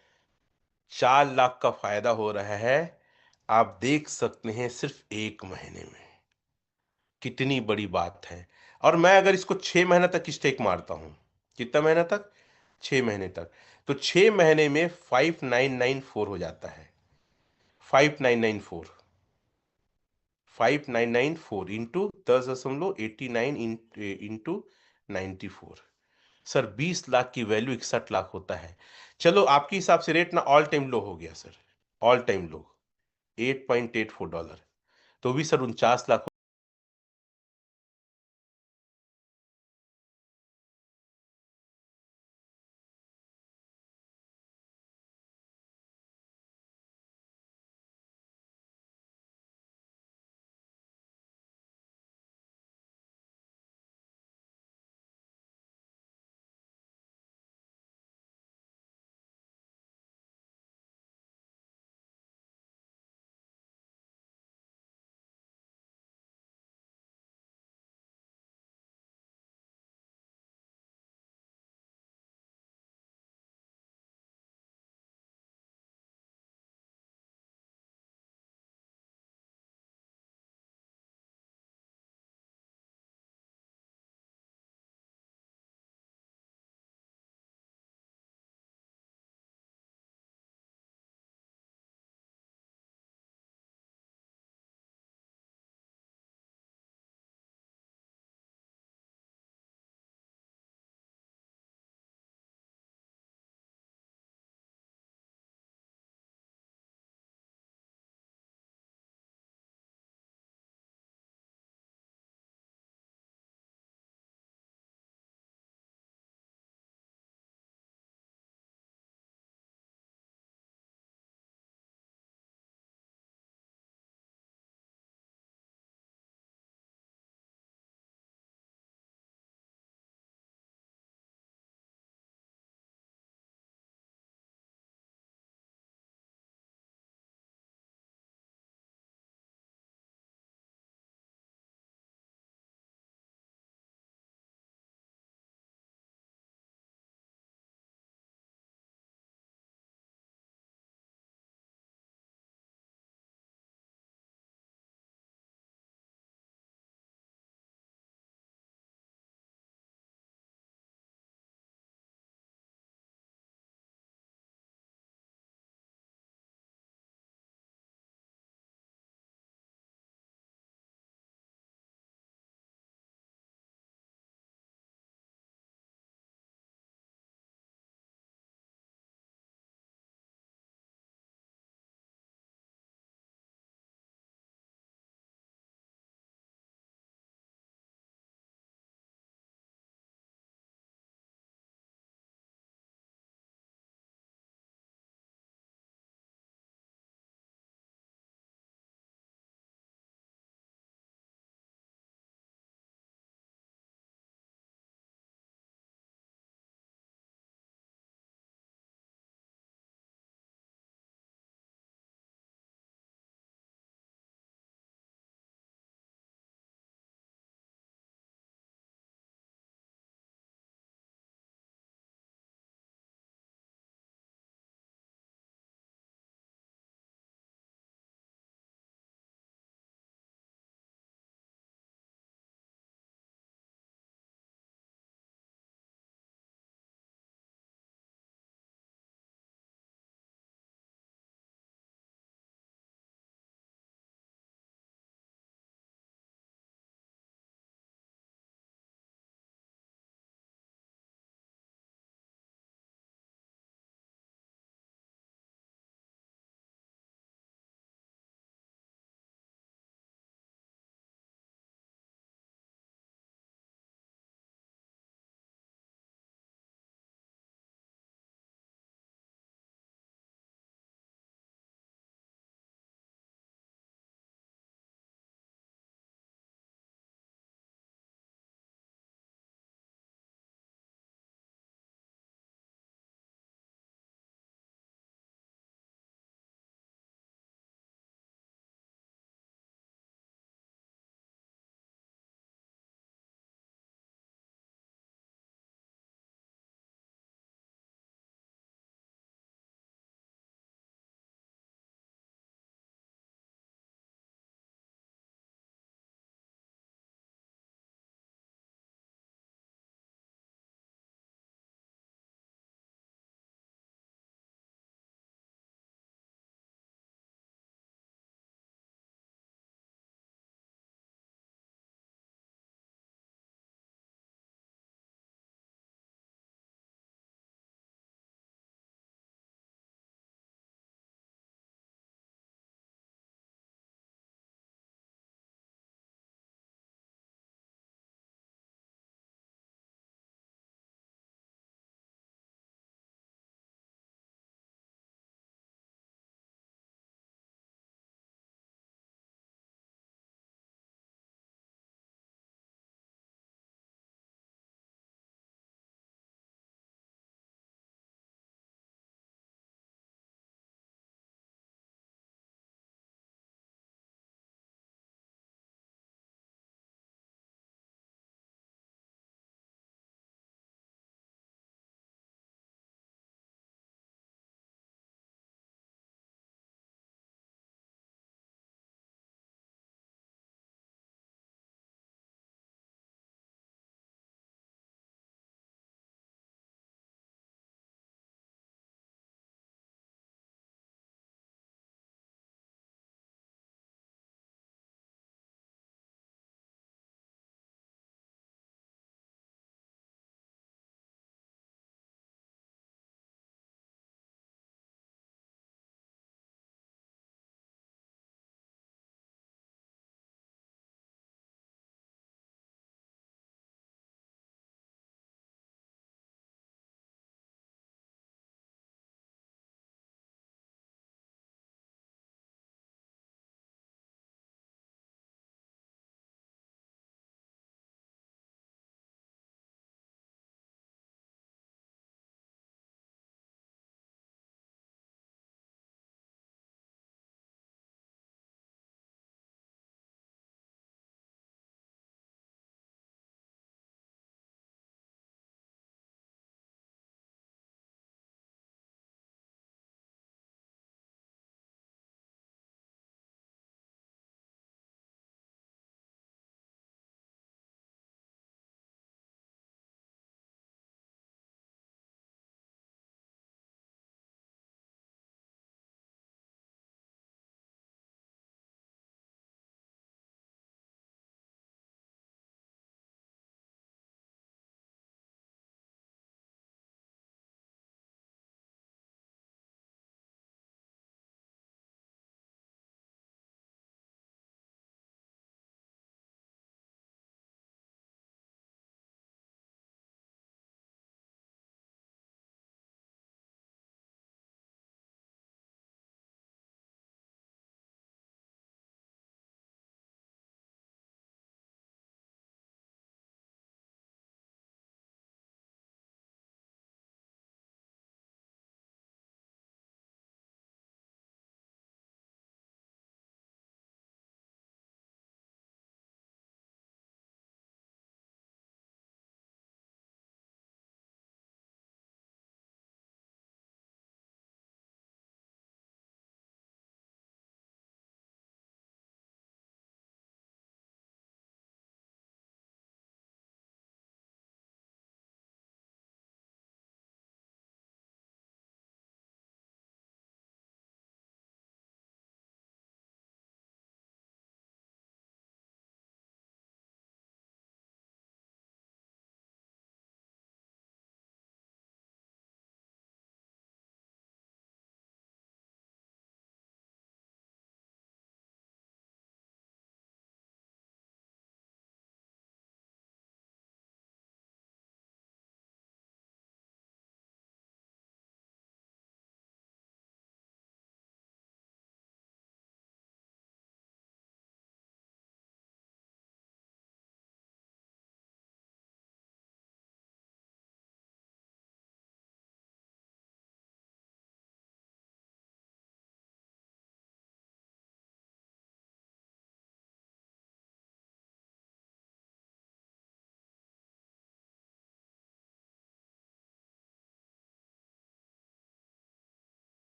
4 लाख का फायदा हो रहा है। आप देख सकते हैं सिर्फ 1 महीने में, कितनी बड़ी बात है। और मैं अगर इसको 6 महीने तक स्टेक मारता हूं, कितना महीना तक? 6 महीने तक। तो 6 महीने में 5994 हो जाता है। 5994, 5994 इंटू 10.89 इंटू 94। सर 20 लाख की वैल्यू 61 लाख होता है। चलो आपके हिसाब से रेट ना ऑल टाइम लो हो गया सर, ऑल टाइम लो $8.84, तो भी सर 49 लाख